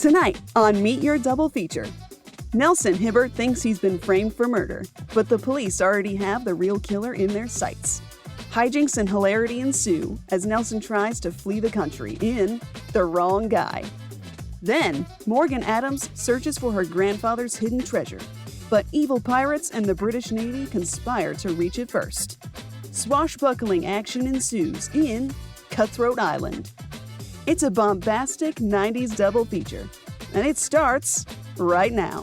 Tonight on Meet Your Double Feature. Nelson Hibbert thinks he's been framed for murder, but the police already have the real killer in their sights. Hijinks and hilarity ensue as Nelson tries to flee the country in The Wrong Guy. Then, Morgan Adams searches for her grandfather's hidden treasure, but evil pirates and the British Navy conspire to reach it first. Swashbuckling action ensues in Cutthroat Island. It's a bombastic 90s double feature, and it starts right now.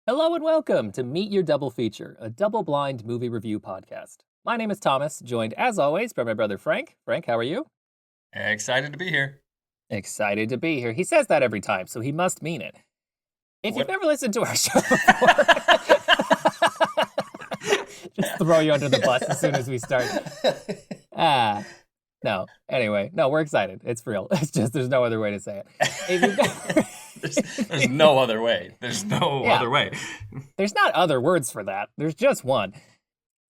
Hello and welcome to Meet Your Double Feature, a double-blind movie review podcast. My name is Thomas, joined as always by my brother Frank. Frank, how are you? Excited to be here. Excited to be here. He says that every time, so he must mean it. If you've never listened to our show before, just throw you under the bus as soon as we start. No. Anyway, no, we're excited. It's real. It's just there's no other way to say it. If you've never... There's no other way. There's no other way. There's not other words for that. There's just one.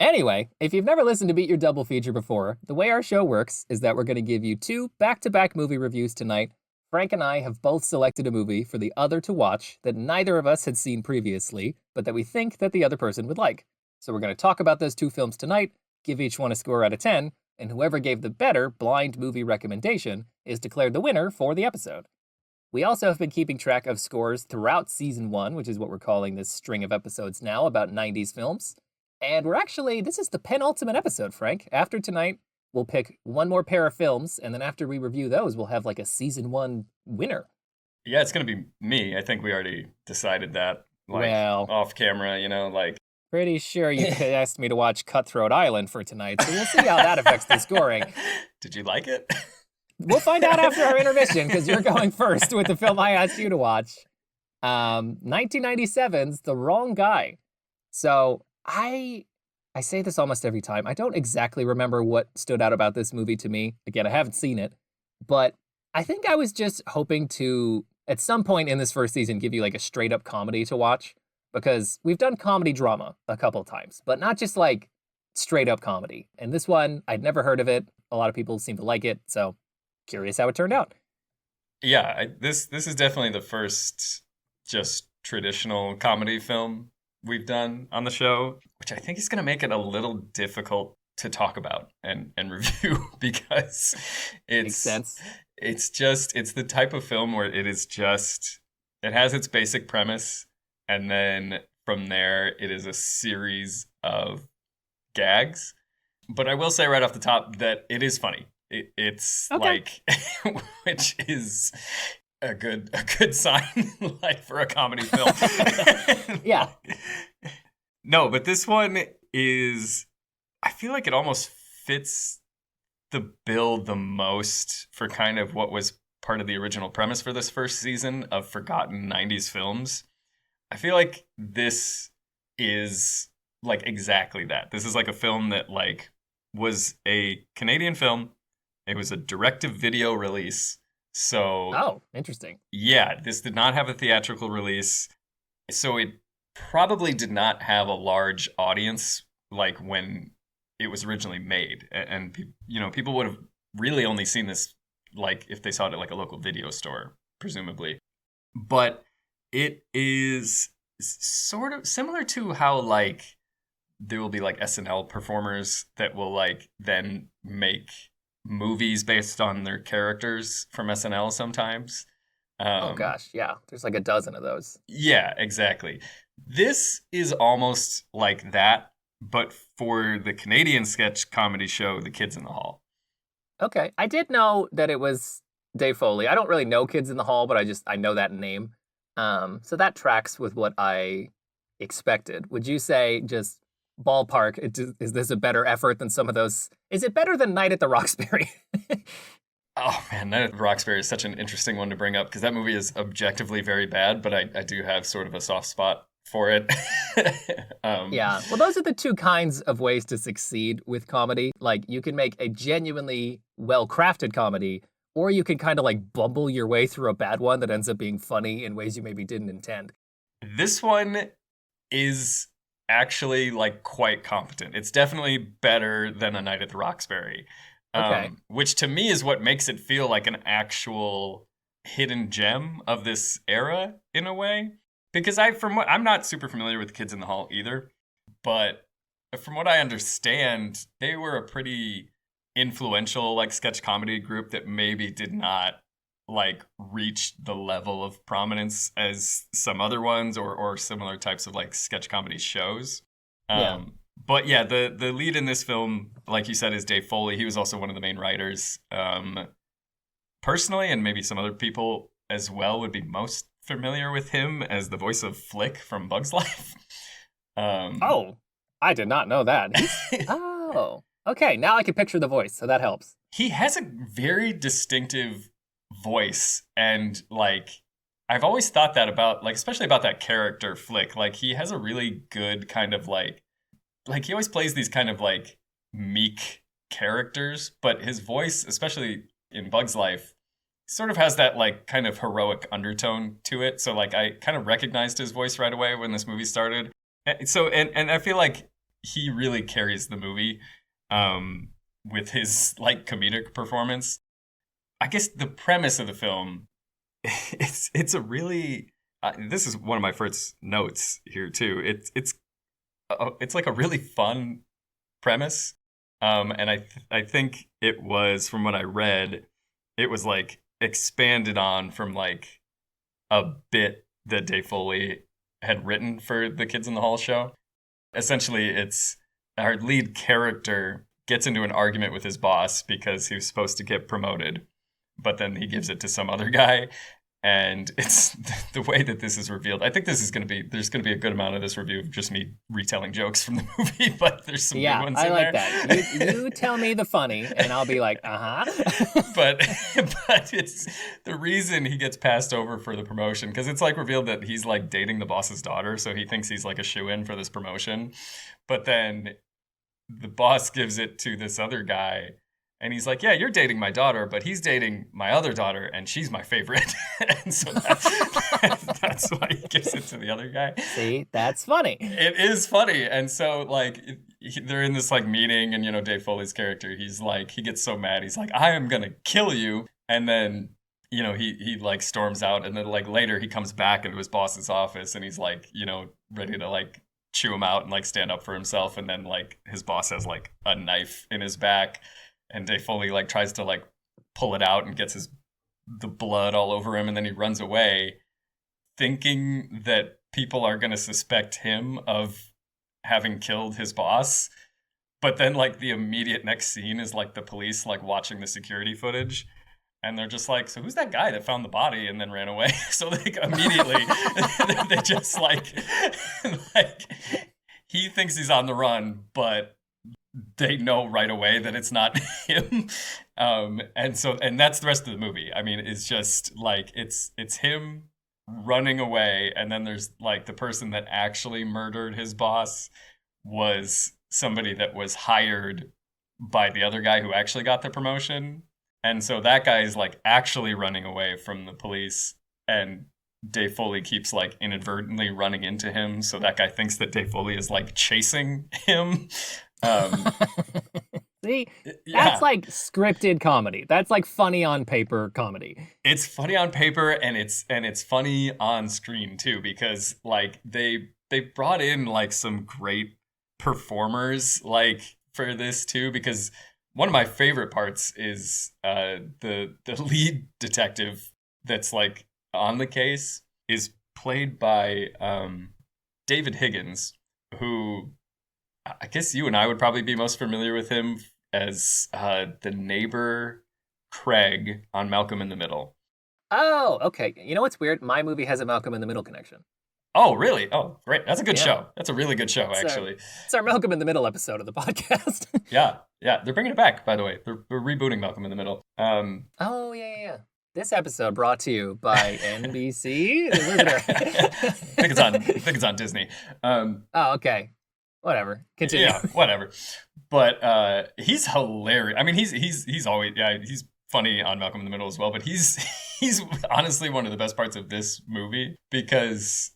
Anyway, if you've never listened to Beat Your Double Feature before, the way our show works is that we're going to give you two back-to-back movie reviews tonight. Frank and I have both selected a movie for the other to watch that neither of us had seen previously, but that we think that the other person would like. So we're going to talk about those two films tonight, give each one a score out of 10, and whoever gave the better blind movie recommendation is declared the winner for the episode. We also have been keeping track of scores throughout Season 1, which is what we're calling this string of episodes now about 90s films. And this is the penultimate episode, Frank. After tonight, we'll pick one more pair of films, and then after we review those, we'll have like a Season 1 winner. Yeah, it's going to be me. I think we already decided that, off camera, Pretty sure you asked me to watch Cutthroat Island for tonight, so we'll see how that affects the scoring. Did you like it? We'll find out after our intermission, because you're going first with the film I asked you to watch. 1997's The Wrong Guy. So I say this almost every time. I don't exactly remember what stood out about this movie to me. Again, I haven't seen it. But I think I was just hoping to, at some point in this first season, give you like a straight-up comedy to watch. Because we've done comedy drama a couple times, but not just like straight-up comedy. And this one, I'd never heard of it. A lot of people seem to like it, so curious how it turned out. Yeah, this is definitely the first just traditional comedy film we've done on the show, which I think is going to make it a little difficult to talk about and review because Makes sense. It's the type of film where it has its basic premise, and then from there it is a series of gags. But I will say right off the top that it is funny. It's okay. Which is a good sign, for a comedy film. Yeah. No, but this one is, I feel like it almost fits the bill the most for kind of what was part of the original premise for this first season of forgotten 90s films. I feel like this is exactly that. This is a film that was a Canadian film. It was a direct-to-video release. So, oh, interesting. Yeah, this did not have a theatrical release. So it probably did not have a large audience when it was originally made. And people would have really only seen this if they saw it at a local video store, presumably. But it is sort of similar to how there will be SNL performers that will then make movies based on their characters from SNL sometimes. Oh gosh, yeah. There's a dozen of those. Yeah, exactly. This is almost like that, but for the Canadian sketch comedy show, The Kids in the Hall. Okay. I did know that it was Dave Foley. I don't really know Kids in the Hall, but I know that name. So that tracks with what I expected. Would you say, just ballpark, is this a better effort than some of those? Is it better than Night at the Roxbury? Oh man, Night at the Roxbury is such an interesting one to bring up because that movie is objectively very bad, but I do have sort of a soft spot for it. Yeah, well, those are the two kinds of ways to succeed with comedy. You can make a genuinely well-crafted comedy, or you can kind of bumble your way through a bad one that ends up being funny in ways you maybe didn't intend. This one is actually like quite competent. It's definitely better than A Night at the Roxbury. Okay. Which to me is what makes it feel like an actual hidden gem of this era in a way. Because I'm not super familiar with Kids in the Hall either, but from what I understand, they were a pretty influential like sketch comedy group that maybe did not like reach the level of prominence as some other ones or similar types of like sketch comedy shows. Yeah. But yeah, the lead in this film, like you said, is Dave Foley. He was also one of the main writers. Personally, and maybe some other people as well would be most familiar with him as the voice of Flick from Bug's Life. Oh, I did not know that. Oh, okay. Now I can picture the voice, so that helps. He has a very distinctive voice, and like I've always thought that about like especially about that character Flick. Like he has a really good kind of like he always plays these kind of like meek characters, but his voice, especially in Bug's Life, sort of has that like kind of heroic undertone to it. So like I kind of recognized his voice right away when this movie started. And I feel like he really carries the movie with his like comedic performance. I guess the premise of the film, it's a really this is one of my first notes here too. It's like a really fun premise, and I think it was, from what I read, it was like expanded on from like a bit that Dave Foley had written for the Kids in the Hall show. Essentially, it's our lead character gets into an argument with his boss because he was supposed to get promoted, but then he gives it to some other guy. And it's the way that this is revealed. I think there's going to be a good amount of this review of just me retelling jokes from the movie, but there's some good ones in there. Yeah, I like that. You tell me the funny, and I'll be like, but it's the reason he gets passed over for the promotion, because it's like revealed that he's like dating the boss's daughter, so he thinks he's like a shoo-in for this promotion. But then the boss gives it to this other guy, and he's like, yeah, you're dating my daughter, but he's dating my other daughter, and she's my favorite. And so that's why he gives it to the other guy. See, that's funny. It is funny. And so, like, they're in this, like, meeting, and, you know, Dave Foley's character, he's like, he gets so mad. He's like, I am going to kill you. And then, you know, he like, storms out. And then, like, later he comes back into his boss's office, and he's, like, you know, ready to, like, chew him out and, like, stand up for himself. And then, like, his boss has, like, a knife in his back. And Dave Foley like tries to like pull it out and gets the blood all over him, and then he runs away, thinking that people are going to suspect him of having killed his boss. But then like the immediate next scene is like the police like watching the security footage, and they're just like, so who's that guy that found the body and then ran away? So like immediately they just like he thinks he's on the run, but they know right away that it's not him. And that's the rest of the movie. I mean, it's just like it's him running away, and then there's like the person that actually murdered his boss was somebody that was hired by the other guy who actually got the promotion. And so that guy is like actually running away from the police, and Dave Foley keeps like inadvertently running into him. So that guy thinks that Dave Foley is like chasing him. See, that's like scripted comedy. That's like funny on paper comedy. It's funny on paper, and it's funny on screen too, because like they brought in like some great performers like for this too, because one of my favorite parts is the lead detective that's like on the case is played by David Higgins, who I guess you and I would probably be most familiar with him as the neighbor Craig on Malcolm in the Middle. Oh, okay. You know what's weird? My movie has a Malcolm in the Middle connection. Oh, really? Oh, great. That's a good show. That's a really good show, actually. It's our Malcolm in the Middle episode of the podcast. Yeah. They're bringing it back, by the way. They're rebooting Malcolm in the Middle. Oh, yeah. This episode brought to you by NBC. I think it's on Disney. Oh, okay. Whatever. Continue. Yeah, whatever. But he's hilarious. I mean, he's always he's funny on Malcolm in the Middle as well. But he's honestly one of the best parts of this movie, because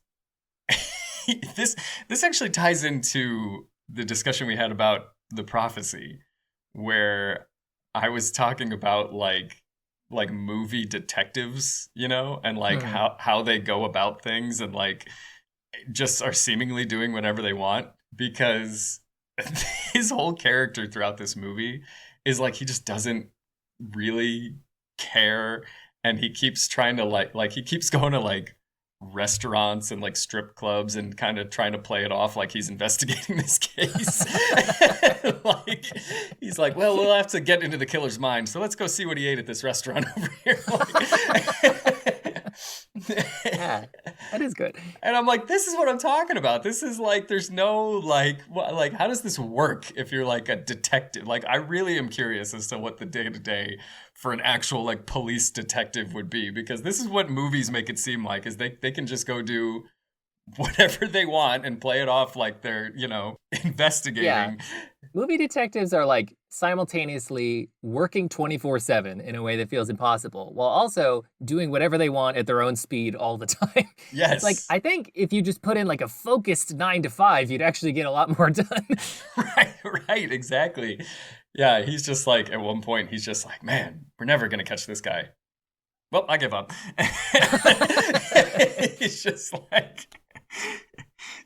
this actually ties into the discussion we had about The Prophecy, where I was talking about like movie detectives, you know, and like how they go about things and like just are seemingly doing whatever they want, because his whole character throughout this movie is like he just doesn't really care, and he keeps trying to like he keeps going to like restaurants and like strip clubs and kind of trying to play it off like he's investigating this case. Like he's like, well, we'll have to get into the killer's mind, so let's go see what he ate at this restaurant over here. Yeah, that is good. And I'm like, this is what I'm talking about. This is like, there's no like how does this work if you're like a detective? Like, I really am curious as to what the day-to-day for an actual like police detective would be, because this is what movies make it seem like, is they can just go do whatever they want and play it off like they're, you know, investigating. Yeah. Movie detectives are like simultaneously working 24/7 in a way that feels impossible, while also doing whatever they want at their own speed all the time. Yes. It's like, I think if you just put in like a focused 9 to 5, you'd actually get a lot more done. Right, exactly. Yeah, he's just like, at one point, he's just like, man, we're never going to catch this guy. Well, I give up. He's just like...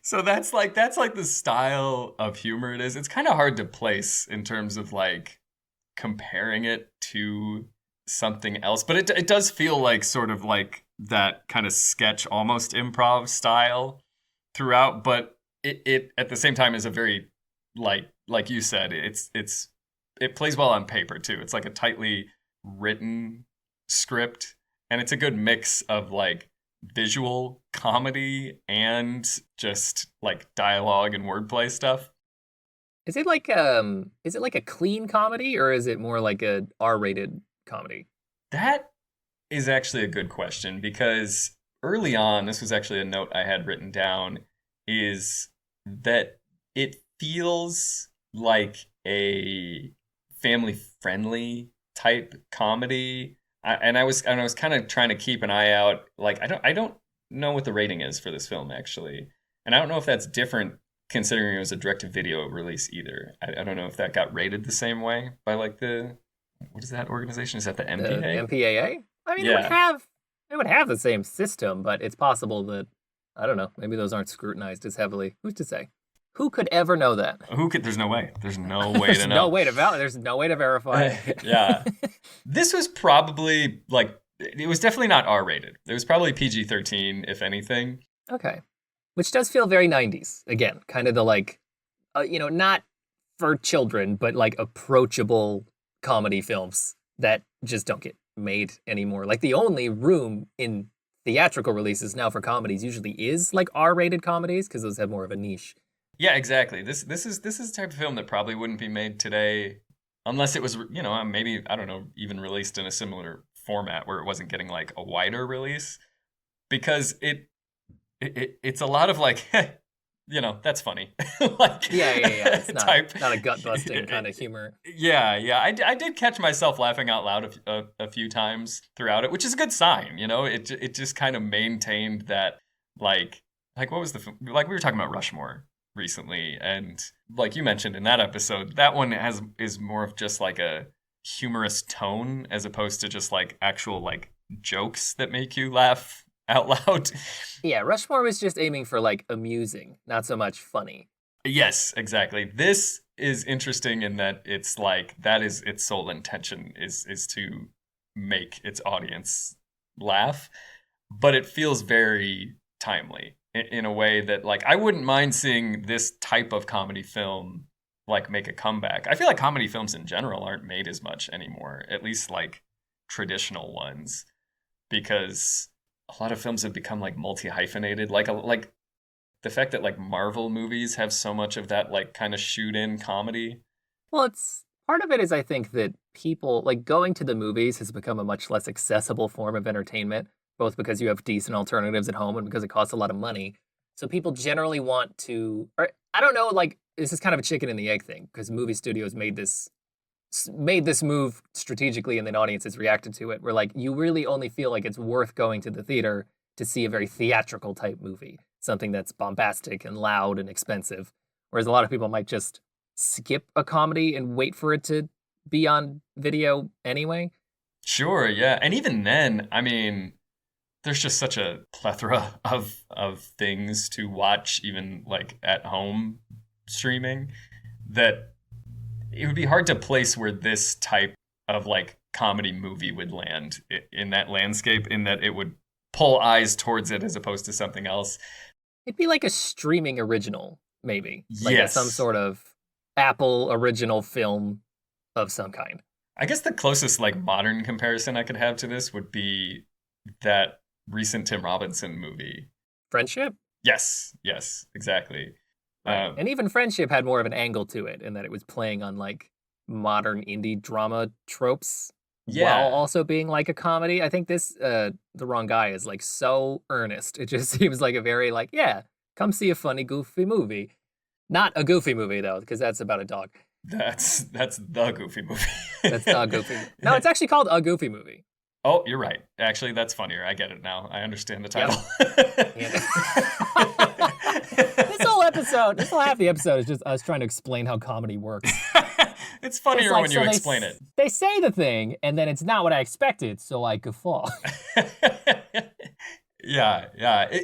So that's like the style of humor it is. It's kind of hard to place in terms of like comparing it to something else, but it does feel like sort of like that kind of sketch, almost improv style throughout. But it at the same time is a very like you said, it plays well on paper too. It's like a tightly written script, and it's a good mix of like visual comedy and just like dialogue and wordplay stuff. Is it like a clean comedy, or is it more like a R-rated comedy? That is actually a good question, because early on, this was actually a note I had written down, is that it feels like a family-friendly type comedy. I was kind of trying to keep an eye out. Like, I don't know what the rating is for this film, actually, and I don't know if that's different considering it was a direct-to-video release either. I don't know if that got rated the same way by like what is that organization? Is that the MPAA? The MPAA? I mean, Yeah. it would have the same system, but it's possible that, I don't know, maybe those aren't scrutinized as heavily. Who's to say? Who could ever know that? There's no way. There's no way There's to know. There's no way to verify. Yeah. This was probably like, it was definitely not R-rated. It was probably PG-13, if anything. Okay. Which does feel very 90s. Again, kind of the like, not for children, but like approachable comedy films that just don't get made anymore. Like the only room in theatrical releases now for comedies usually is like R-rated comedies, because those have more of a niche. Yeah, exactly. This is the type of film that probably wouldn't be made today unless it was, maybe, I don't know, even released in a similar format where it wasn't getting like a wider release, because it's a lot of like, that's funny. Like, yeah. It's not a gut busting kind of humor. Yeah. I did catch myself laughing out loud a few times throughout it, which is a good sign. It just kind of maintained that like what was like we were talking about Rushmore recently, and like you mentioned in that episode, that one is more of just like a humorous tone as opposed to just like actual like jokes that make you laugh out loud. Yeah, Rushmore was just aiming for like amusing, not so much funny. Yes, exactly. This is interesting in that it's like that is its sole intention is to make its audience laugh, but it feels very timely in a way that like I wouldn't mind seeing this type of comedy film like make a comeback. I feel like comedy films in general aren't made as much anymore, at least like traditional ones, because a lot of films have become like multi-hyphenated, like the fact that like Marvel movies have so much of that like kind of shoot-in comedy. Well, it's part of it is I think that people like going to the movies has become a much less accessible form of entertainment, both because you have decent alternatives at home and because it costs a lot of money. So people generally want to, or I don't know, like this is kind of a chicken and the egg thing, because movie studios made this move strategically and then audiences reacted to it, where like you really only feel like it's worth going to the theater to see a very theatrical type movie. something that's bombastic and loud and expensive. Whereas a lot of people might just skip a comedy and wait for it to be on video anyway. Sure, yeah. And even then, I mean, there's just such a plethora of things to watch, even like at home streaming, that it would be hard to place where this type of like comedy movie would land in that landscape, in that it would pull eyes towards it as opposed to something else. It'd be like a streaming original, maybe. Like Yes. some sort of Apple original film of some kind. I guess the closest like modern comparison I could have to this would be that recent Tim Robinson movie. Friendship? Yes, exactly. Right. And even Friendship had more of an angle to it in that it was playing on like modern indie drama tropes while also being like a comedy. I think this The Wrong Guy is like so earnest. It just seems like a very like, yeah, come see a funny, goofy movie. Not a goofy movie though, because that's about a dog. That's the Goofy movie. That's the Goofy. No, it's actually called A Goofy Movie. Oh, you're right. Actually, that's funnier. I get it now. I understand the title. This whole half the episode is just us trying to explain how comedy works. It's funnier when you explain it. They say the thing, and then it's not what I expected, so I guffaw. Yeah.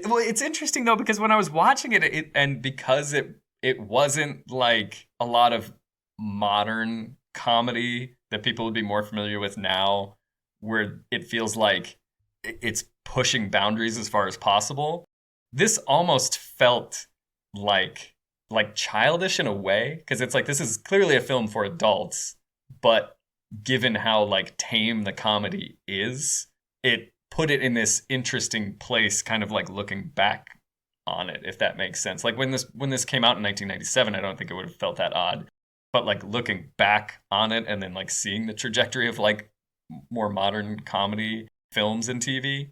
Well, it's interesting though, because when I was watching it, and because it wasn't like a lot of modern comedy that people would be more familiar with now, where it feels like it's pushing boundaries as far as possible. This almost felt like childish in a way, because it's like, this is clearly a film for adults, but given how like tame the comedy is, it put it in this interesting place, kind of like looking back on it, if that makes sense. Like when this came out in 1997, I don't think it would have felt that odd, but like looking back on it and then like seeing the trajectory of like more modern comedy films and TV,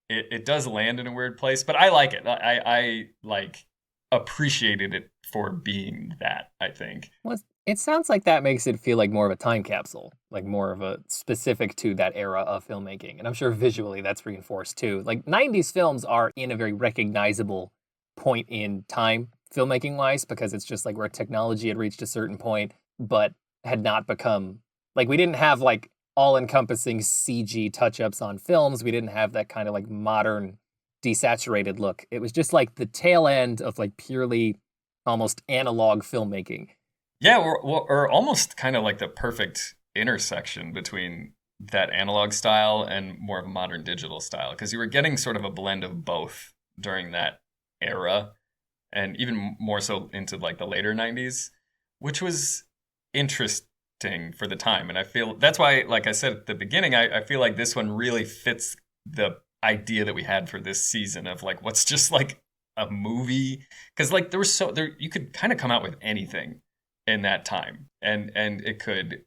it does land in a weird place, but I like it. I like appreciated it for being that, I think. Well, it sounds like that makes it feel like more of a time capsule, like more of a specific to that era of filmmaking. And I'm sure visually that's reinforced too. Like 90s films are in a very recognizable point in time filmmaking wise, because it's just like where technology had reached a certain point, but had not become like, we didn't have like all-encompassing CG touch-ups on films. We didn't have that kind of like modern desaturated look. It was just like the tail end of like purely almost analog filmmaking. Yeah, or almost kind of like the perfect intersection between that analog style and more of a modern digital style, because you were getting sort of a blend of both during that era, and even more so into like the later 90s, which was interesting for the time. And I feel that's why, like I said at the beginning, I feel like this one really fits the idea that we had for this season of like, what's just like a movie, because like there you could kind of come out with anything in that time, and it could,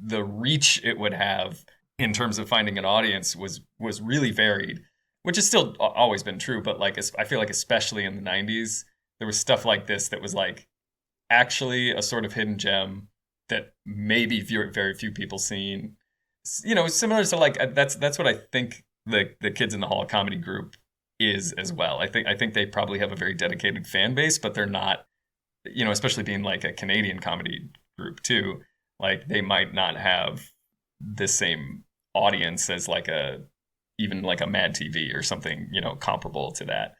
the reach it would have in terms of finding an audience was really varied, which has still always been true, but like I feel like especially in the 90s there was stuff like this that was like actually a sort of hidden gem that maybe very few people seen. You know, similar to like that's what I think the Kids in the Hall comedy group is as well. I think they probably have a very dedicated fan base, but they're not, you know, especially being like a Canadian comedy group too, like they might not have the same audience as like even like a Mad TV or something, you know, comparable to that.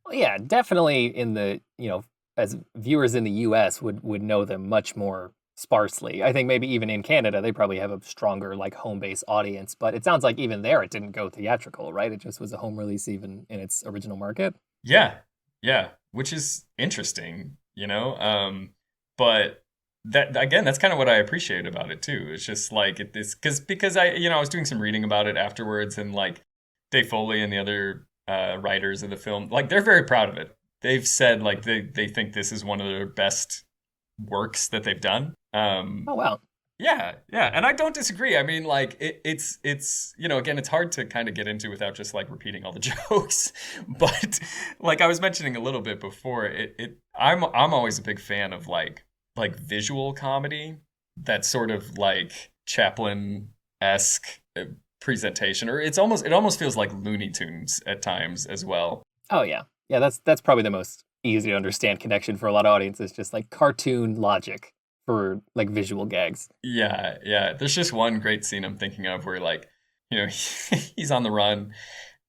Well, yeah, definitely in the, you know, as viewers in the US would know them much more sparsely. I think maybe even in Canada, they probably have a stronger like home base audience, but it sounds like even there it didn't go theatrical, right? It just was a home release even in its original market. Yeah, which is interesting, you know? But that, again, that's kind of what I appreciate about it too. It's just like because I was doing some reading about it afterwards, and like Dave Foley and the other writers of the film, like they're very proud of it. They've said like they think this is one of their best works that they've done. Oh wow. Yeah, and I don't disagree. I mean, like it's you know, again, it's hard to kind of get into without just like repeating all the jokes. But like I was mentioning a little bit before, I'm always a big fan of like visual comedy, that sort of like Chaplin-esque presentation, or it almost feels like Looney Tunes at times as well. Oh yeah. Yeah, that's probably the most easy to understand connection for a lot of audiences, just like cartoon logic for like visual gags. Yeah, yeah. There's just one great scene I'm thinking of where like, he's on the run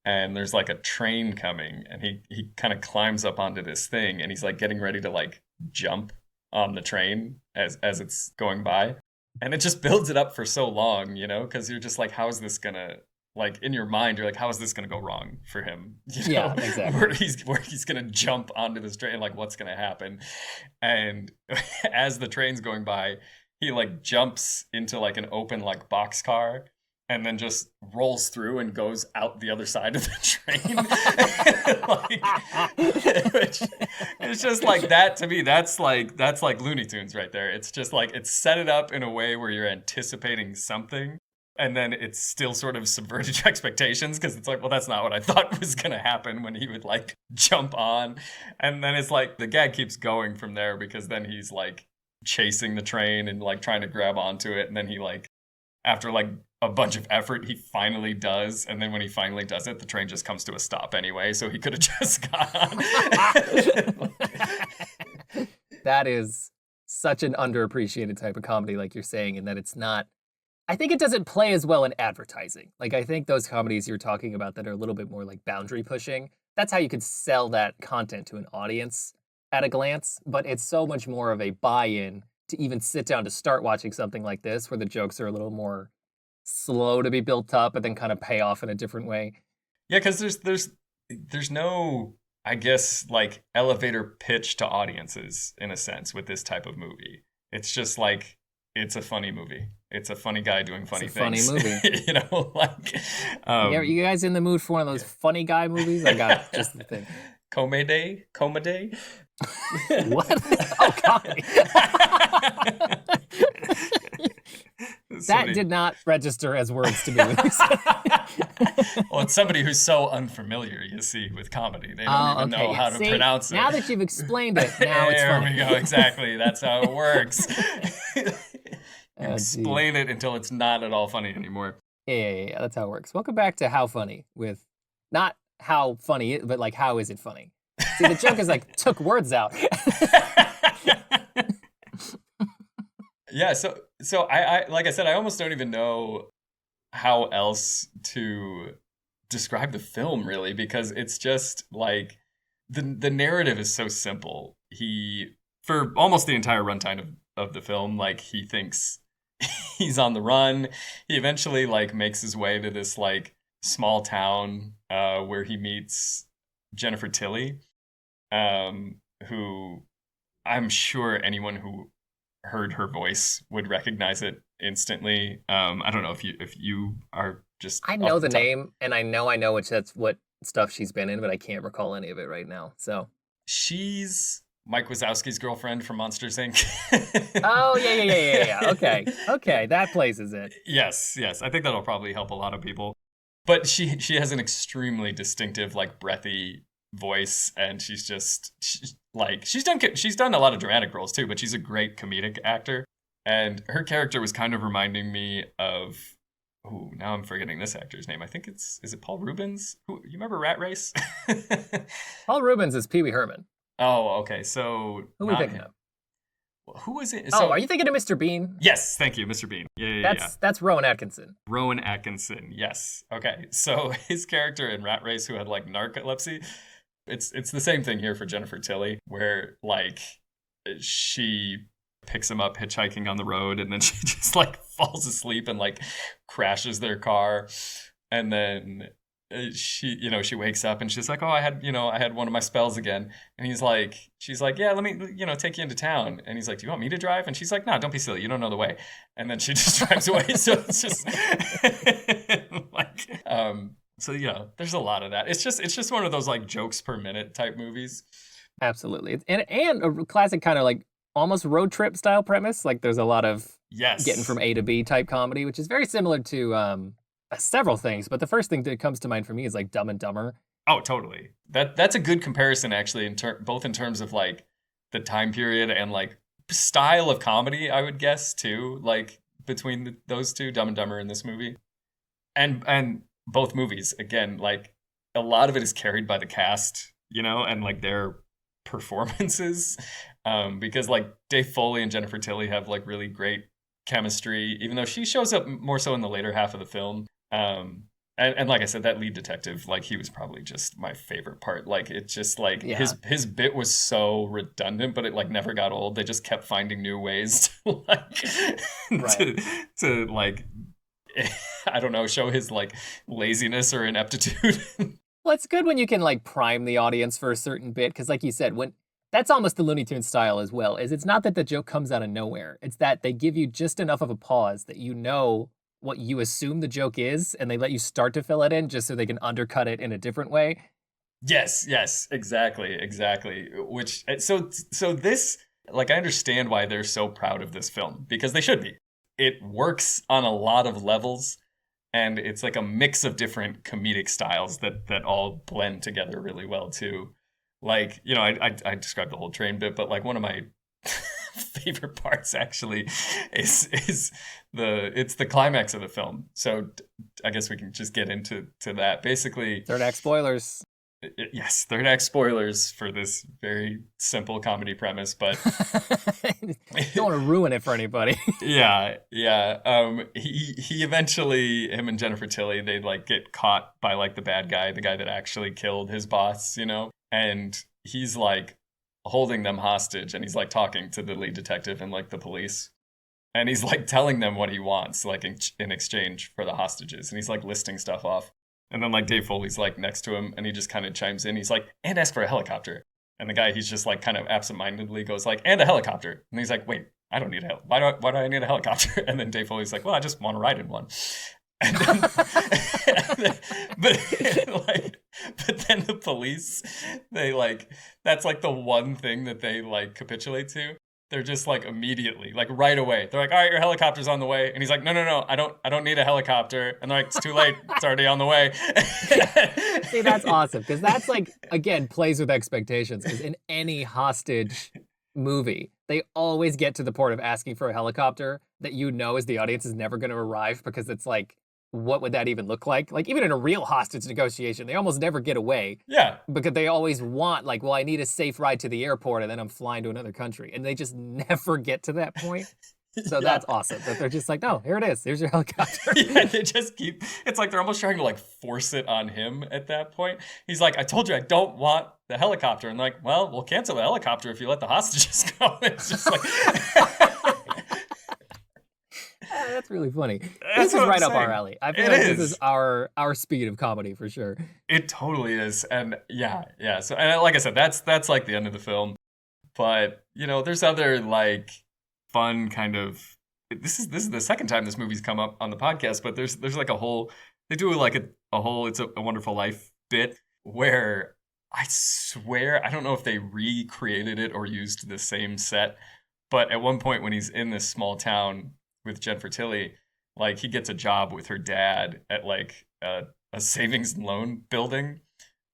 and there's like a train coming and he kind of climbs up onto this thing and he's like getting ready to like jump on the train as it's going by. And it just builds it up for so long, because you're just like, how is this gonna, like, in your mind, you're like, how is this gonna go wrong for him? Yeah, exactly. Where he's gonna jump onto this train, like, what's gonna happen? And as the train's going by, he like jumps into like an open like boxcar and then just rolls through and goes out the other side of the train. It's just like that to me. That's like Looney Tunes right there. It's just like it's set it up in a way where you're anticipating something, and then it's still sort of subverted your expectations because it's like, well, that's not what I thought was gonna happen when he would like jump on, and then it's like the gag keeps going from there because then he's like chasing the train and like trying to grab onto it, and then he like after like a bunch of effort, he finally does. And then when he finally does it, the train just comes to a stop anyway. So he could have just gone. That is such an underappreciated type of comedy, like you're saying, in that it's not, I think it doesn't play as well in advertising. Like, I think those comedies you're talking about that are a little bit more like boundary pushing, that's how you could sell that content to an audience at a glance. But it's so much more of a buy-in to even sit down to start watching something like this, where the jokes are a little more slow to be built up and then kind of pay off in a different way. Yeah, because there's no, I guess, like elevator pitch to audiences in a sense with this type of movie. It's just like it's a funny movie. It's a funny guy doing funny things. Funny movie. You guys in the mood for one of those funny guy movies? I got just the thing. Comedy? What? Oh, comedy. That did not register as words to me. Well, it's somebody who's so unfamiliar, you see, with comedy. They don't even know how to pronounce it. Now that you've explained it, now it's funny. There we go. Exactly. That's how it works. Explain it until it's not at all funny anymore. Yeah. That's how it works. Welcome back to How Funny, with not how funny, but like how is it funny? See, the joke is like took words out. Yeah, so I like I said, I almost don't even know how else to describe the film really, because it's just like the narrative is so simple. He, for almost the entire runtime of the film, like he thinks he's on the run. He eventually like makes his way to this like small town where he meets Jennifer Tilly, who I'm sure anyone who heard her voice would recognize it instantly. I don't know if you are just. I know the name, and I know that's what stuff she's been in, but I can't recall any of it right now. So she's Mike Wazowski's girlfriend from Monsters Inc. Oh yeah. Okay, that places it. Yes. I think that'll probably help a lot of people. But she has an extremely distinctive, like breathy voice, and she's done a lot of dramatic roles too, but she's a great comedic actor. And her character was kind of reminding me of, now I'm forgetting this actor's name. I think is it Paul Rubens? You remember Rat Race? Paul Rubens is Pee Wee Herman. Oh, okay. So who are we thinking of? Who is it? So, are you thinking of Mr. Bean? Yes, thank you, Mr. Bean. Yeah. That's Rowan Atkinson. Rowan Atkinson, yes. Okay, so his character in Rat Race, who had like narcolepsy, it's the same thing here for Jennifer Tilly, where like she picks him up hitchhiking on the road, and then she just like falls asleep and like crashes their car, and then she wakes up and she's like, oh, I had one of my spells again. And she's like, yeah, let me, take you into town. And he's like, do you want me to drive? And she's like, no, don't be silly. You don't know the way. And then she just drives away. So it's just like, so, there's a lot of that. It's just one of those like jokes per minute type movies. Absolutely. And a classic kind of like almost road trip style premise. Like there's a lot of getting from A to B type comedy, which is very similar to, several things, but the first thing that comes to mind for me is like Dumb and Dumber. Oh, totally. That's a good comparison, actually, both in terms of like the time period and like style of comedy, I would guess too. Like between those two, Dumb and Dumber and this movie, and both movies again, like a lot of it is carried by the cast and like their performances, because like Dave Foley and Jennifer Tilly have like really great chemistry, even though she shows up more so in the later half of the film. And like I said, that lead detective, like he was probably just my favorite part. Like it's just like his bit was so redundant, but it like never got old. They just kept finding new ways to like to like I don't know, show his like laziness or ineptitude. Well, it's good when you can like prime the audience for a certain bit, because like you said, when that's almost the Looney Tunes style as well. Is it's not that the joke comes out of nowhere; it's that they give you just enough of a pause that you know what you assume the joke is, and they let you start to fill it in just so they can undercut it in a different way. Yes, exactly. Which so this, like, I understand why they're so proud of this film, because they should be. It works on a lot of levels, and it's like a mix of different comedic styles that all blend together really well too. Like, I described the whole train bit, but like one of my favorite parts actually is the climax of the film. So I guess we can just get into that. Basically, third act spoilers. Yes, third act spoilers for this very simple comedy premise, but don't want to ruin it for anybody. Yeah. He eventually, him and Jennifer Tilly, they like get caught by like the bad guy, the guy that actually killed his boss, and he's like holding them hostage, and he's like talking to the lead detective and like the police, and he's like telling them what he wants, like in exchange for the hostages, and he's like listing stuff off. And then like Dave Foley's like next to him, and he just kind of chimes in. He's like, and ask for a helicopter. And the guy, he's just like kind of absentmindedly goes like, and a helicopter. And he's like, wait, I don't need a why do I need a helicopter? And then Dave Foley's like, well, I just want to ride in one. And then, but then the police, they like, that's like the one thing that they like capitulate to. They're just like immediately, like right away. They're like, all right, your helicopter's on the way. And he's like, no, I don't need a helicopter. And they're like, it's too late. It's already on the way. See, that's awesome. Because that's like, again, plays with expectations. Because in any hostage movie, they always get to the point of asking for a helicopter that as the audience is never going to arrive, because it's like, what would that even look like? Like, even in a real hostage negotiation, they almost never get away. Yeah. Because they always want, like, well, I need a safe ride to the airport, and then I'm flying to another country. And they just never get to that point. So that's awesome. That they're just like, no, here it is. Here's your helicopter. Yeah, they just keep, it's like they're almost trying to, like, force it on him at that point. He's like, I told you I don't want the helicopter. And they're like, well, we'll cancel the helicopter if you let the hostages go. It's just like... That's really funny. This is right up our alley. I feel like this is our speed of comedy for sure. It totally is. And yeah. So, and like I said, that's like the end of the film. But, there's other like fun kind of, this is the second time this movie's come up on the podcast, but there's like they do like a whole It's a Wonderful Life bit where I swear, I don't know if they recreated it or used the same set, but at one point when he's in this small town with Jennifer Tilly, like he gets a job with her dad at like a savings and loan building,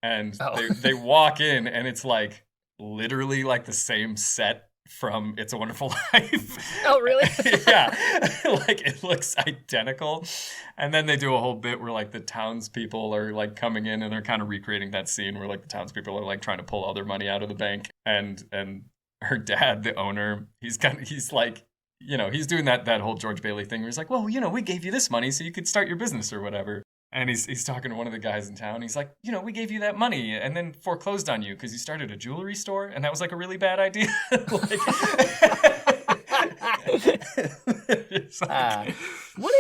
and they walk in, and it's like literally like the same set from It's a Wonderful Life. Oh, really? Yeah, like it looks identical. And then they do a whole bit where like the townspeople are like coming in, and they're kind of recreating that scene where like the townspeople are like trying to pull all their money out of the bank, and her dad, the owner, he's like, he's doing that whole George Bailey thing where he's like, well, we gave you this money so you could start your business or whatever. And he's talking to one of the guys in town. He's like, we gave you that money and then foreclosed on you because you started a jewelry store, and that was like a really bad idea. What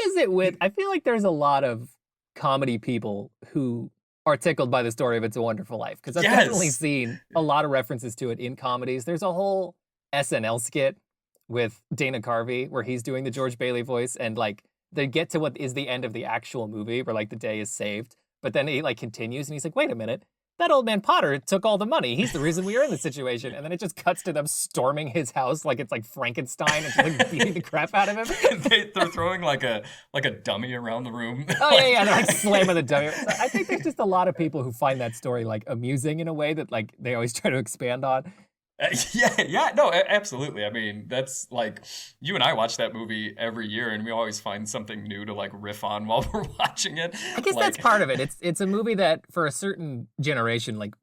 is it with, I feel like there's a lot of comedy people who are tickled by the story of It's a Wonderful Life, because I've definitely seen a lot of references to it in comedies. There's a whole SNL skit with Dana Carvey where he's doing the George Bailey voice, and like they get to what is the end of the actual movie where like the day is saved, but then he like continues and he's like, wait a minute, that old man Potter took all the money. He's the reason we are in this situation. And then it just cuts to them storming his house like it's like Frankenstein and just like beating the crap out of him. They're throwing like a dummy around the room. Oh yeah, they're like slamming the dummy. So I think there's just a lot of people who find that story like amusing in a way that like they always try to expand on. No, absolutely. I mean, that's like, you and I watch that movie every year, and we always find something new to like riff on while we're watching it. I guess that's part of it. It's a movie that for a certain generation, like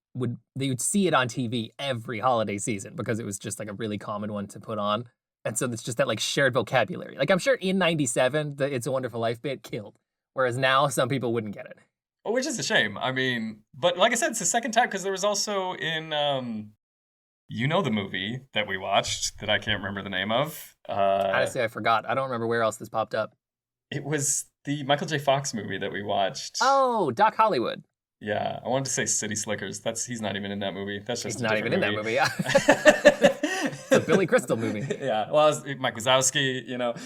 you'd see it on TV every holiday season because it was just like a really common one to put on. And so it's just that like shared vocabulary. Like I'm sure in 97, the It's a Wonderful Life bit killed. Whereas now some people wouldn't get it. Which is a shame. I mean, but like I said, it's the second time because there was also in, the movie that we watched that I can't remember the name of. Honestly, I forgot. I don't remember where else this popped up. It was the Michael J. Fox movie that we watched. Oh, Doc Hollywood. Yeah, I wanted to say City Slickers. He's not even in that movie. That's just He's not even in that movie. Yeah. It's It's a Billy Crystal movie. Yeah, well, it was Mike Wazowski,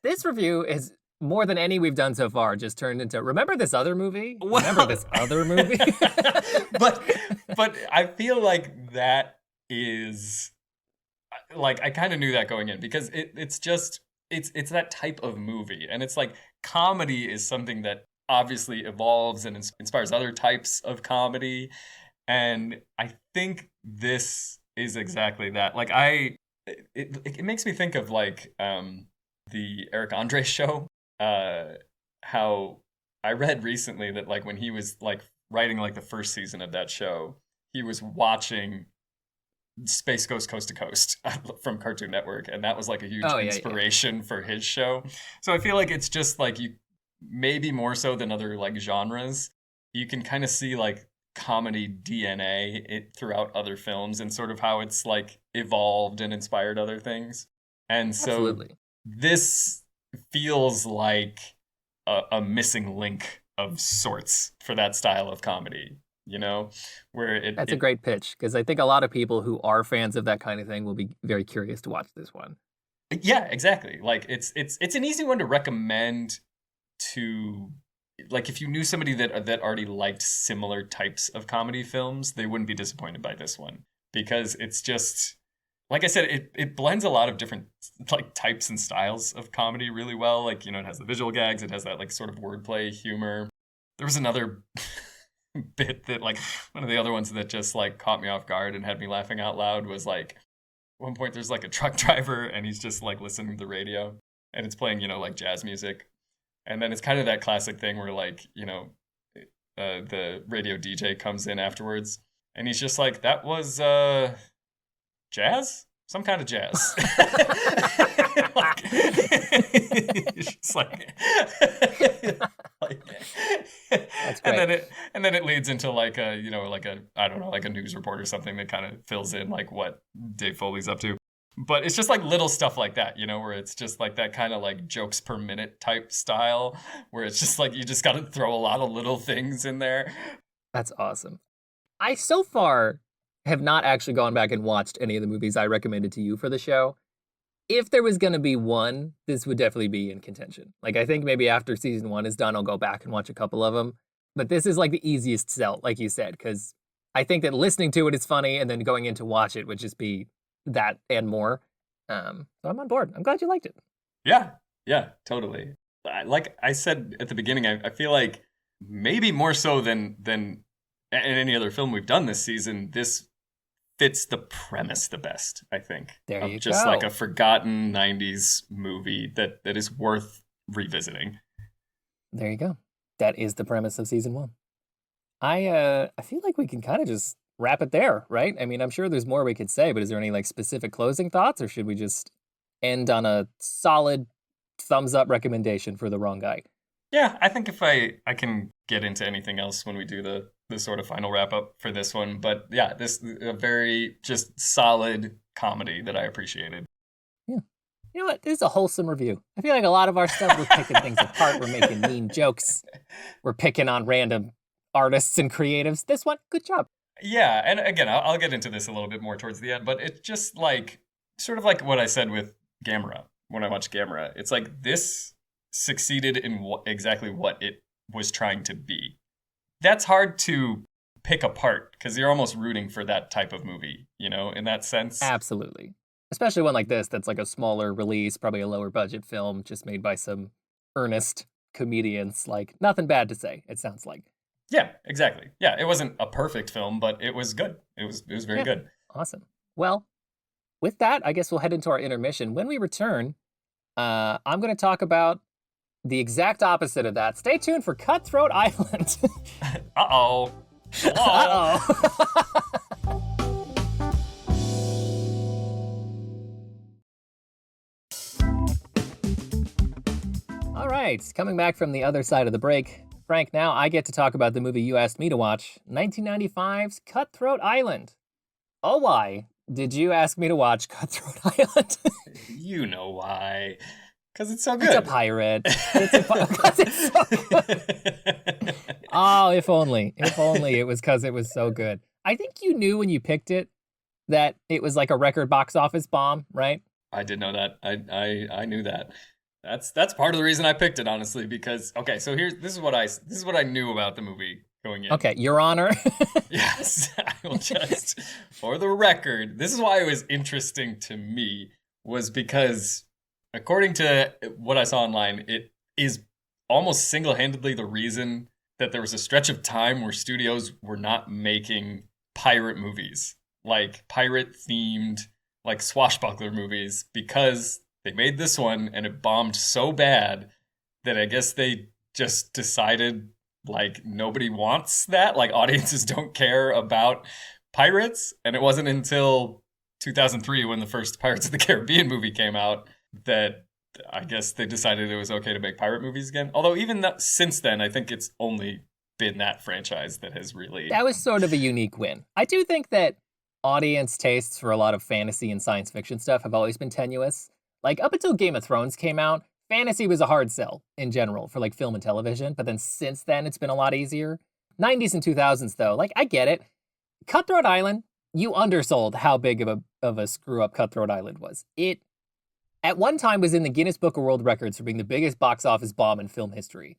This review is more than any we've done so far. Just turned into remember this other movie. Well, remember this other movie. but I feel like that is like I kind of knew that going in because it's that type of movie, and it's like comedy is something that obviously evolves and inspires other types of comedy, and I think this is exactly that. Like it makes me think of like the Eric Andre show. How I read recently that like when he was like writing like the first season of that show, he was watching Space Ghost Coast to Coast from Cartoon Network, and that was like a huge inspiration for his show. So I feel like it's just like you maybe more so than other like genres, you can kind of see like comedy DNA throughout other films and sort of how it's like evolved and inspired other things. And so Absolutely. This feels like a missing link of sorts for that style of comedy, where That's a great pitch because I think a lot of people who are fans of that kind of thing will be very curious to watch this one. Yeah, exactly. Like it's an easy one to recommend to, like, if you knew somebody that already liked similar types of comedy films, they wouldn't be disappointed by this one because it's just, like I said, it blends a lot of different like types and styles of comedy really well. Like, it has the visual gags, it has that like sort of wordplay humor. There was another bit that like one of the other ones that just like caught me off guard and had me laughing out loud was like, at one point there's like a truck driver and he's just like listening to the radio and it's playing, like jazz music. And then it's kind of that classic thing where like, the radio DJ comes in afterwards and he's just like, that was jazz? Some kind of jazz. Like, it's just like, That's great. and then it leads into like a I don't know, like a news report or something that kind of fills in like what Dave Foley's up to. But it's just like little stuff like that, where it's just like that kind of like jokes per minute type style, where it's just like you just got to throw a lot of little things in there. That's awesome. I so far have not actually gone back and watched any of the movies I recommended to you for the show. If there was going to be one, this would definitely be in contention. Like, I think maybe after season 1 is done, I'll go back and watch a couple of them. But this is like the easiest sell, like you said, because I think that listening to it is funny, and then going in to watch it would just be that and more. So I'm on board. I'm glad you liked it. Yeah, totally. Like I said at the beginning, I feel like maybe more so than in any other film we've done this season, this fits the premise the best, I think. There you just go. Like a forgotten 90s movie that is worth revisiting. There you go. That is the premise of season 1. I feel like we can kind of just wrap it there, right? I mean, I'm sure there's more we could say, but is there any like specific closing thoughts, or should we just end on a solid thumbs up recommendation for The Wrong Guy? Yeah, I think if I can get into anything else when we do the sort of final wrap up for this one, but yeah, this a very just solid comedy that I appreciated. Yeah. You know what? This is a wholesome review. I feel like a lot of our stuff, we're picking things apart. We're making mean jokes. We're picking on random artists and creatives. This one, good job. Yeah, and again, I'll get into this a little bit more towards the end, but it's just like, sort of like what I said with Gamera, when I watched Gamera. It's like this succeeded in exactly what it was trying to be. That's hard to pick apart, because you're almost rooting for that type of movie, in that sense. Absolutely. Especially one like this that's like a smaller release, probably a lower budget film, just made by some earnest comedians. Like, nothing bad to say, it sounds like. Yeah, exactly. Yeah, it wasn't a perfect film, but it was good. It was very good. Awesome. Well, with that, I guess we'll head into our intermission. When we return, I'm going to talk about the exact opposite of that. Stay tuned for Cutthroat Island. Uh-oh. Hello? Uh-oh. All right, coming back from the other side of the break. Frank, now I get to talk about the movie you asked me to watch, 1995's Cutthroat Island. Oh, why did you ask me to watch Cutthroat Island? You know why. Because it's so good. It's a pirate. Because it's so good. Oh, if only it was because it was so good. I think you knew when you picked it that it was like a record box office bomb, right? I did know that. I knew that. That's part of the reason I picked it, honestly, because okay, so this is what I knew about the movie going in. Okay, Your Honor. Yes, I will just, for the record, this is why it was interesting to me, was because according to what I saw online, it is almost single-handedly the reason that there was a stretch of time where studios were not making pirate movies, like pirate-themed, like swashbuckler movies, because they made this one and it bombed so bad that I guess they just decided, like, nobody wants that. Like, audiences don't care about pirates. And it wasn't until 2003, when the first Pirates of the Caribbean movie came out, that I guess they decided it was okay to make pirate movies again. Although even since then, I think it's only been that franchise that has really... That was sort of a unique win. I do think that audience tastes for a lot of fantasy and science fiction stuff have always been tenuous. Like, up until Game of Thrones came out, fantasy was a hard sell in general for, like, film and television. But then since then, it's been a lot easier. 90s and 2000s, though, like, I get it. Cutthroat Island, you undersold how big of a screw-up Cutthroat Island was. It, at one time, was in the Guinness Book of World Records for being the biggest box office bomb in film history.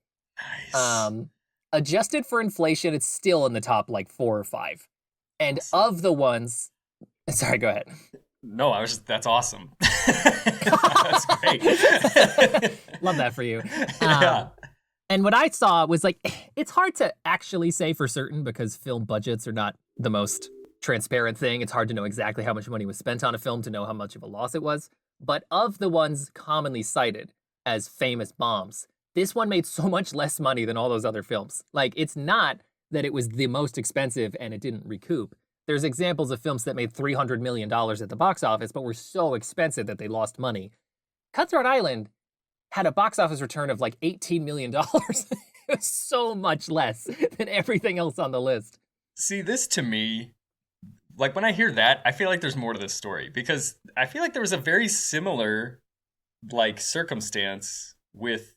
Nice. Adjusted for inflation, it's still in the top, like, 4 or 5. And of the ones... Sorry, go ahead. No, that's awesome. That's great. Love that for you. Yeah. And what I saw was like, it's hard to actually say for certain because film budgets are not the most transparent thing. It's hard to know exactly how much money was spent on a film to know how much of a loss it was. But of the ones commonly cited as famous bombs, this one made so much less money than all those other films. Like, it's not that it was the most expensive and it didn't recoup. There's examples of films that made $300 million at the box office, but were so expensive that they lost money. Cutthroat Island had a box office return of like $18 million. It was so much less than everything else on the list. See, this to me, like when I hear that, I feel like there's more to this story, because I feel like there was a very similar like circumstance with,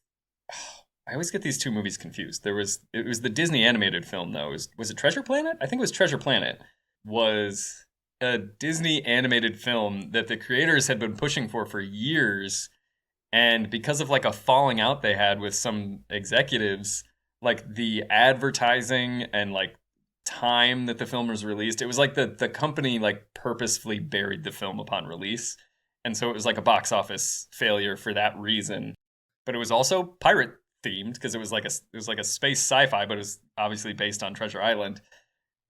I always get these two movies confused. It was the Disney animated film though. Was it Treasure Planet? I think it was Treasure Planet. Was a Disney animated film that the creators had been pushing for years. And because of like a falling out they had with some executives, like the advertising and like time that the film was released, it was like the company like purposefully buried the film upon release. And so it was like a box office failure for that reason. But it was also pirate themed because it was like a space sci-fi, but it was obviously based on Treasure Island.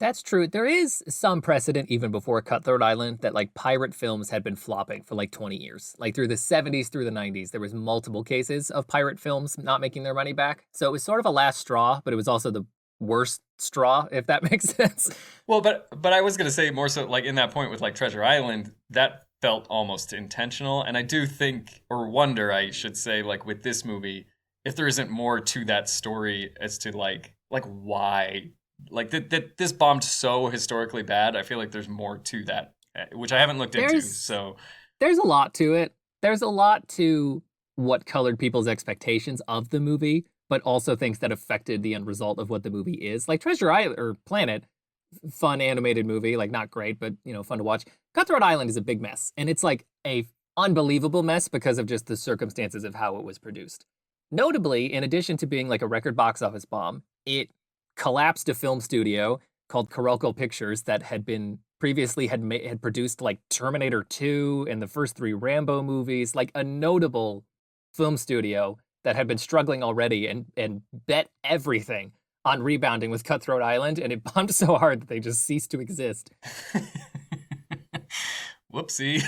That's true. There is some precedent even before Cutthroat Island that like pirate films had been flopping for like 20 years. Like through the 70s through the 90s, there was multiple cases of pirate films not making their money back. So it was sort of a last straw, but it was also the worst straw, if that makes sense. Well, but I was going to say more so like in that point with like Treasure Island, that felt almost intentional. And I do think, or wonder, I should say, like with this movie, if there isn't more to that story as to like why, like that this bombed so historically bad. I feel like there's more to that, which I haven't looked into. So there's a lot to it. There's a lot to what colored people's expectations of the movie, but also things that affected the end result of what the movie is. Like Treasure Island or Planet, fun animated movie, like not great, but fun to watch. Cutthroat Island is a big mess, and it's like a unbelievable mess because of just the circumstances of how it was produced. Notably, in addition to being like a record box office bomb, it collapsed a film studio called Carolco Pictures that had been previously had produced like Terminator 2 and the first 3 Rambo movies, like a notable film studio that had been struggling already and bet everything on rebounding with Cutthroat Island, and it bombed so hard that they just ceased to exist. Whoopsie.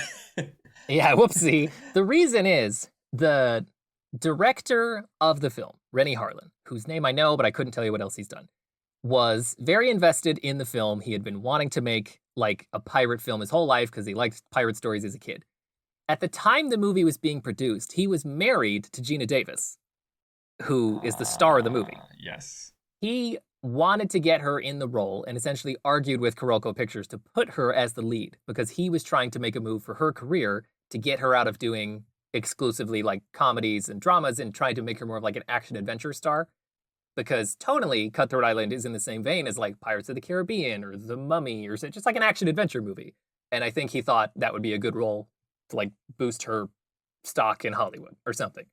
Yeah, whoopsie. The reason is the director of the film, Rennie Harlin, whose name I know, but I couldn't tell you what else he's done. was very invested in the film. He had been wanting to make like a pirate film his whole life because he liked pirate stories as a kid. At the time the movie was being produced, he was married to Gina Davis, who is the star of the movie. Yes. He wanted to get her in the role and essentially argued with Kuroko Pictures to put her as the lead because he was trying to make a move for her career to get her out of doing exclusively like comedies and dramas and trying to make her more of like an action adventure star. Because tonally, Cutthroat Island is in the same vein as like Pirates of the Caribbean or The Mummy or just like an action adventure movie. And I think he thought that would be a good role to like boost her stock in Hollywood or something.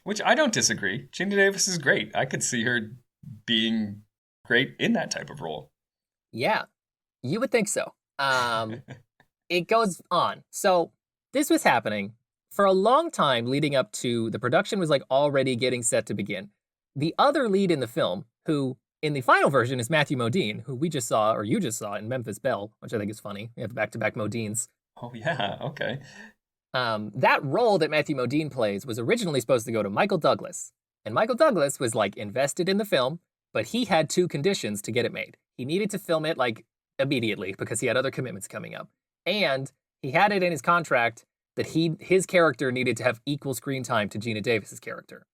Which I don't disagree. Gina Davis is great. I could see her being great in that type of role. Yeah, you would think so. It goes on. So this was happening for a long time leading up to the production was like already getting set to begin. The other lead in the film, who in the final version is Matthew Modine, who we just saw, or you just saw in Memphis Belle, which I think is funny. We have back-to-back Modines. Oh, yeah. Okay. That role that Matthew Modine plays was originally supposed to go to Michael Douglas. And Michael Douglas was like invested in the film, but he had 2 conditions to get it made. He needed to film it like immediately because he had other commitments coming up. And he had it in his contract that his character needed to have equal screen time to Gina Davis's character.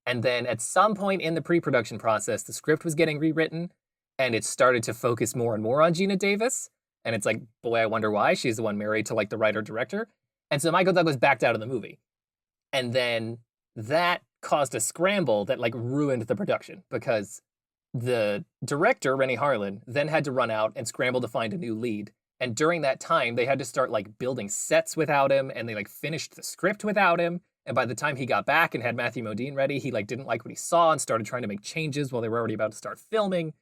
And then at some point in the pre-production process, the script was getting rewritten and it started to focus more and more on Gina Davis. And it's like, boy, I wonder why. She's the one married to like the writer-director. And so Michael Douglas backed out of the movie. And then that caused a scramble that like ruined the production because the director, Rennie Harlan, then had to run out and scramble to find a new lead. And during that time, they had to start like building sets without him and they like finished the script without him. And by the time he got back and had Matthew Modine ready, he like didn't like what he saw and started trying to make changes while they were already about to start filming.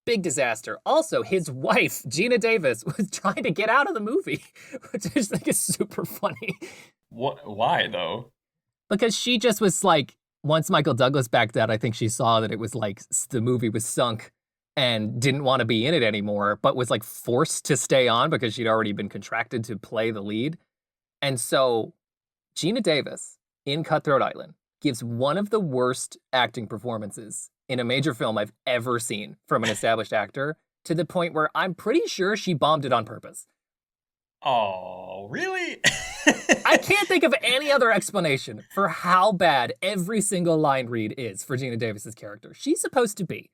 Big disaster. Also, his wife, Gina Davis, was trying to get out of the movie, which I just think is super funny. Why, though? Because she just was like, once Michael Douglas backed out, I think she saw that it was like the movie was sunk and didn't want to be in it anymore, but was like forced to stay on because she'd already been contracted to play the lead. And so Gina Davis in Cutthroat Island gives one of the worst acting performances in a major film I've ever seen from an established actor, to the point where I'm pretty sure she bombed it on purpose. Oh, really? I can't think of any other explanation for how bad every single line read is for Gina Davis's character. She's supposed to be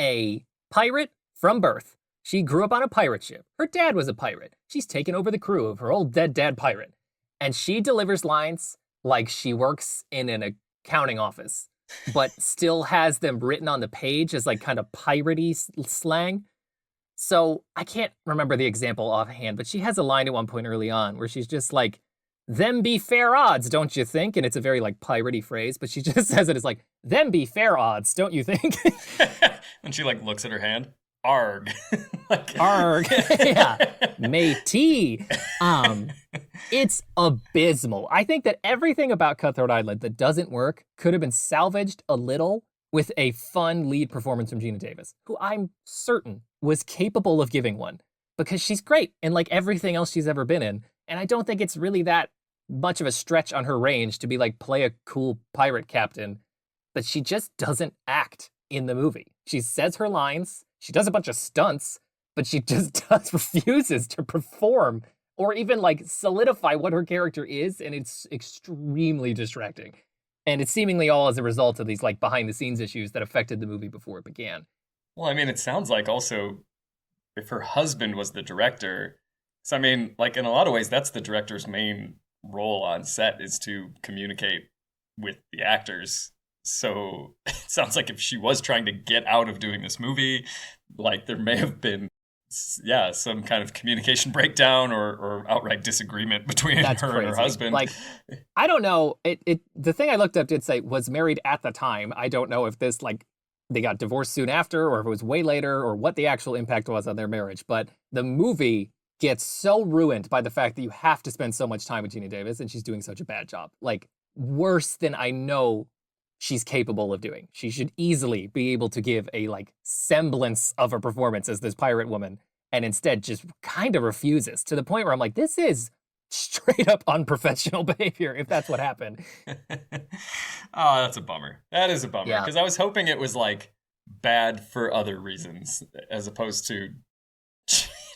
a pirate from birth. She grew up on a pirate ship. Her dad was a pirate. She's taken over the crew of her old dead dad pirate. And she delivers lines like she works in an accounting office, but still has them written on the page as like kind of piratey slang. So I can't remember the example offhand, but she has a line at one point early on where she's just like, "Them be fair odds, don't you think?" And it's a very like piratey phrase, but she just says it as like, "Them be fair odds, don't you think?" And she like looks at her hand. Arg. Like... Arg. Yeah. Matey. It's abysmal. I think that everything about Cutthroat Island that doesn't work could have been salvaged a little with a fun lead performance from Gina Davis, who I'm certain was capable of giving one because she's great in like everything else she's ever been in. And I don't think it's really that much of a stretch on her range to be like, play a cool pirate captain, but she just doesn't act in the movie. She says her lines. She does a bunch of stunts, but she just refuses to perform or even like solidify what her character is, and it's extremely distracting. And it's seemingly all as a result of these like behind the scenes issues that affected the movie before it began. Well, I mean, it sounds like also if her husband was the director, so I mean, like in a lot of ways, that's the director's main role on set is to communicate with the actors. So it sounds like if she was trying to get out of doing this movie, like there may have been, yeah, some kind of communication breakdown or outright disagreement between her and her husband. Like, I don't know. The thing I looked up did say was married at the time. I don't know if this like they got divorced soon after or if it was way later or what the actual impact was on their marriage. But the movie gets so ruined by the fact that you have to spend so much time with Gina Davis and she's doing such a bad job. Like worse than I know she's capable of doing. She should easily be able to give a like semblance of a performance as this pirate woman, and instead just kind of refuses to the point where I'm like, this is straight up unprofessional behavior if that's what happened. Oh, that's a bummer. That is a bummer. Because I was hoping it was like bad for other reasons as opposed to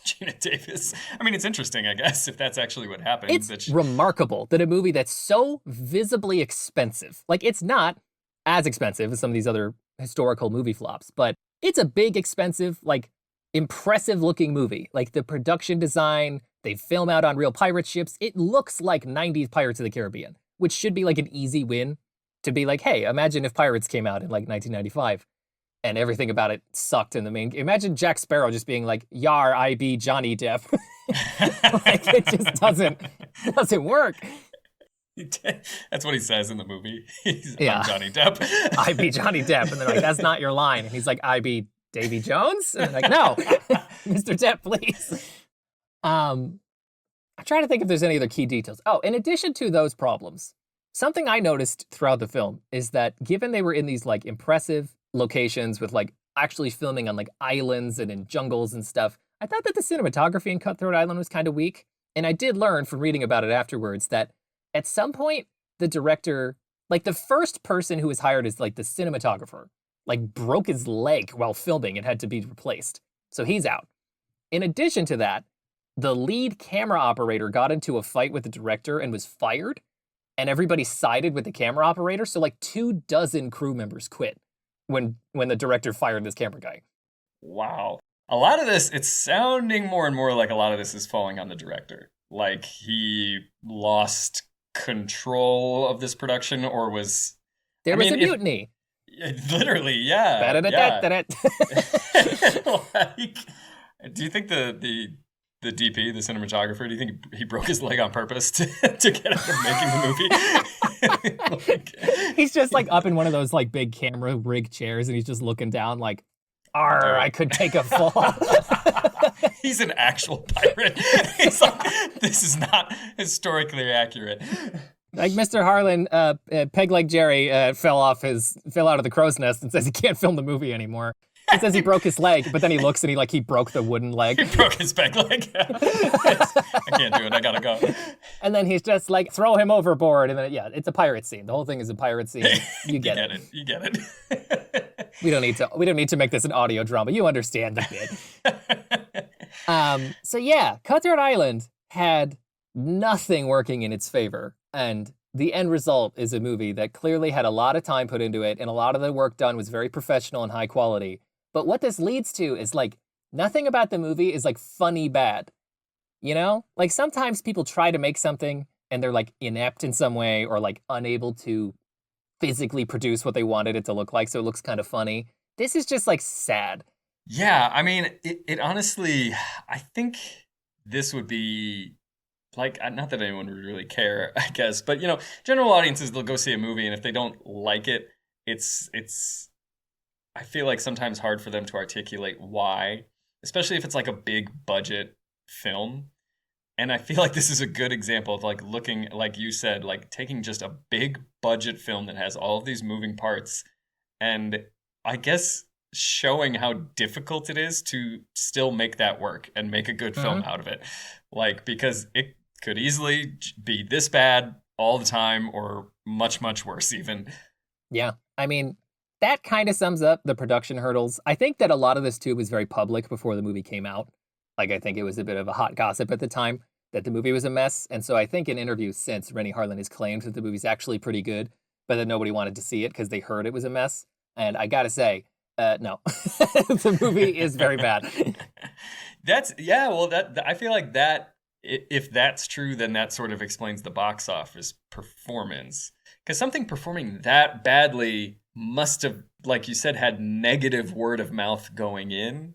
Gina Davis. I mean, it's interesting, I guess, if that's actually what happened. It's remarkable that a movie that's so visibly expensive, like it's not as expensive as some of these other historical movie flops, but it's a big, expensive, like impressive looking movie. Like the production design, they film out on real pirate ships. It looks like 90s Pirates of the Caribbean, which should be like an easy win to be like, hey, imagine if Pirates came out in like 1995 and everything about it sucked in the main. Imagine Jack Sparrow just being like, "Yar, I be Johnny Depp." Like it just doesn't work. That's what he says in the movie. Yeah. I'm Johnny Depp. I be Johnny Depp. And they're like, that's not your line. And he's like, I be Davy Jones? And they're like, no, Mr. Depp, please. I'm trying to think if there's any other key details. Oh, in addition to those problems, something I noticed throughout the film is that given they were in these like impressive locations with like actually filming on like islands and in jungles and stuff, I thought that the cinematography in Cutthroat Island was kind of weak. And I did learn from reading about it afterwards that at some point, the director, like the first person who was hired as like the cinematographer, like broke his leg while filming and had to be replaced. So he's out. In addition to that, the lead camera operator got into a fight with the director and was fired, and everybody sided with the camera operator. So like 24 crew members quit when the director fired this camera guy. Wow. A lot of this, it's sounding more and more like a lot of this is falling on the director. Like he lost control of this production, or was there was a mutiny. Literally, yeah. Like, do you think the DP, the cinematographer, do you think he broke his leg on purpose to get out of making the movie? Like, he's just like up in one of those like big camera rig chairs and he's just looking down like, "Arr, I could take a fall." He's an actual pirate. He's like, this is not historically accurate. Like Mr. Harlan, Peg Leg Jerry fell out of the crow's nest and says he can't film the movie anymore. He says he broke his leg, but then he looks and he broke the wooden leg. He broke his peg leg. I can't do it. I gotta go. And then he's just like, throw him overboard. And then, yeah, it's a pirate scene. The whole thing is a pirate scene. You get it. You get it. We don't need to make this an audio drama. You understand the bit. So yeah, Cutthroat Island had nothing working in its favor. And the end result is a movie that clearly had a lot of time put into it, and a lot of the work done was very professional and high quality. But what this leads to is like nothing about the movie is like funny bad. You know? Like sometimes people try to make something and they're like inept in some way or like unable to physically produce what they wanted it to look like, so it looks kind of funny. This is just like sad. Yeah, I mean, it honestly, I think this would be like, not that anyone would really care, I guess, but you know, general audiences, they'll go see a movie and if they don't like it, it's I feel like sometimes hard for them to articulate why, especially if it's like a big budget film. And I feel like this is a good example of like looking, like you said, like taking just a big budget film that has all of these moving parts and I guess showing how difficult it is to still make that work and make a good film out of it. Like, because it could easily be this bad all the time or much, much worse even. Yeah. I mean, that kind of sums up the production hurdles. I think that a lot of this too was very public before the movie came out. Like, I think it was a bit of a hot gossip at the time that the movie was a mess. And so I think in interviews since, Rennie Harlan has claimed that the movie's actually pretty good, but that nobody wanted to see it because they heard it was a mess. And I gotta say, no, the movie is very bad. I feel like that, if that's true, then that sort of explains the box office performance. Because something performing that badly must have, like you said, had negative word of mouth going in.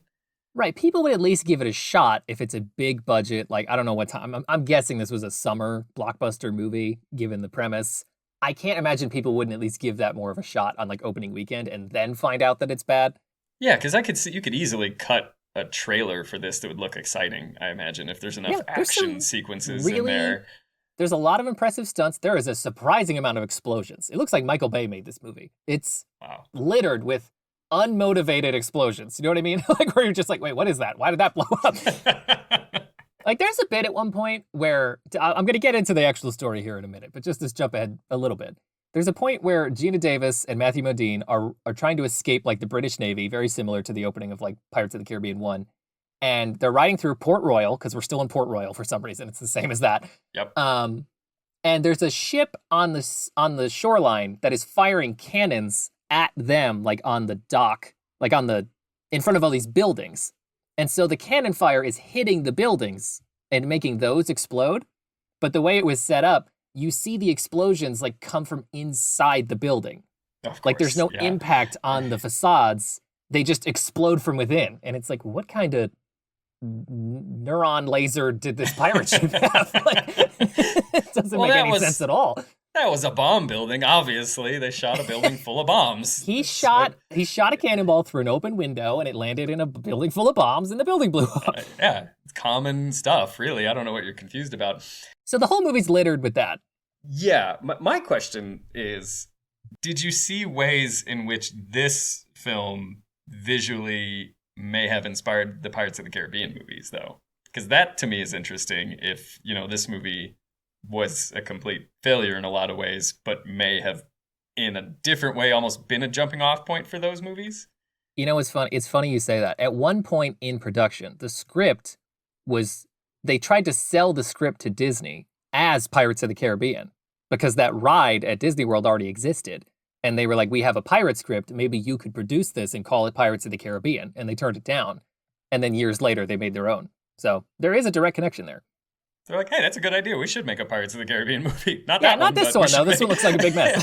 Right. People would at least give it a shot if it's a big budget. Like, I don't know what time. I'm guessing this was a summer blockbuster movie, given the premise. I can't imagine people wouldn't at least give that more of a shot on like opening weekend and then find out that it's bad. Yeah, because I could see you could easily cut a trailer for this that would look exciting, I imagine, if there's enough action sequences in there. There's a lot of impressive stunts. There is a surprising amount of explosions. It looks like Michael Bay made this movie. It's littered with unmotivated explosions. You know what I mean? Like where you're just like, wait, what is that? Why did that blow up? Like there's a bit at one point where I'm going to get into the actual story here in a minute, but just let's jump ahead a little bit. There's a point where Gina Davis and Matthew Modine are trying to escape like the British Navy, very similar to the opening of like Pirates of the Caribbean 1. And they're riding through Port Royal, because we're still in Port Royal for some reason. It's the same as that. Yep. And there's a ship on the shoreline that is firing cannons at them, like on the dock, like in front of all these buildings. And so the cannon fire is hitting the buildings and making those explode. But the way it was set up, you see the explosions like come from inside the building. Of course, like there's no impact on the facades. They just explode from within. And it's like, what kind of neuron laser did this pirate ship have? Like, it doesn't make any sense at all. That was a bomb building, obviously. They shot a building full of bombs. He shot a cannonball through an open window, and it landed in a building full of bombs, and the building blew up. Yeah, it's common stuff, really. I don't know what you're confused about. So the whole movie's littered with that. Yeah, my question is, did you see ways in which this film visually may have inspired the Pirates of the Caribbean movies, though? Because that, to me, is interesting if, this movie was a complete failure in a lot of ways, but may have, in a different way, almost been a jumping off point for those movies. It's funny. It's funny you say that. At one point in production, the script they tried to sell the script to Disney as Pirates of the Caribbean because that ride at Disney World already existed. And they were like, we have a pirate script. Maybe you could produce this and call it Pirates of the Caribbean. And they turned it down. And then years later, they made their own. So there is a direct connection there. They're like, hey, that's a good idea. We should make a Pirates of the Caribbean movie. Not this one, though. This one looks like a big mess.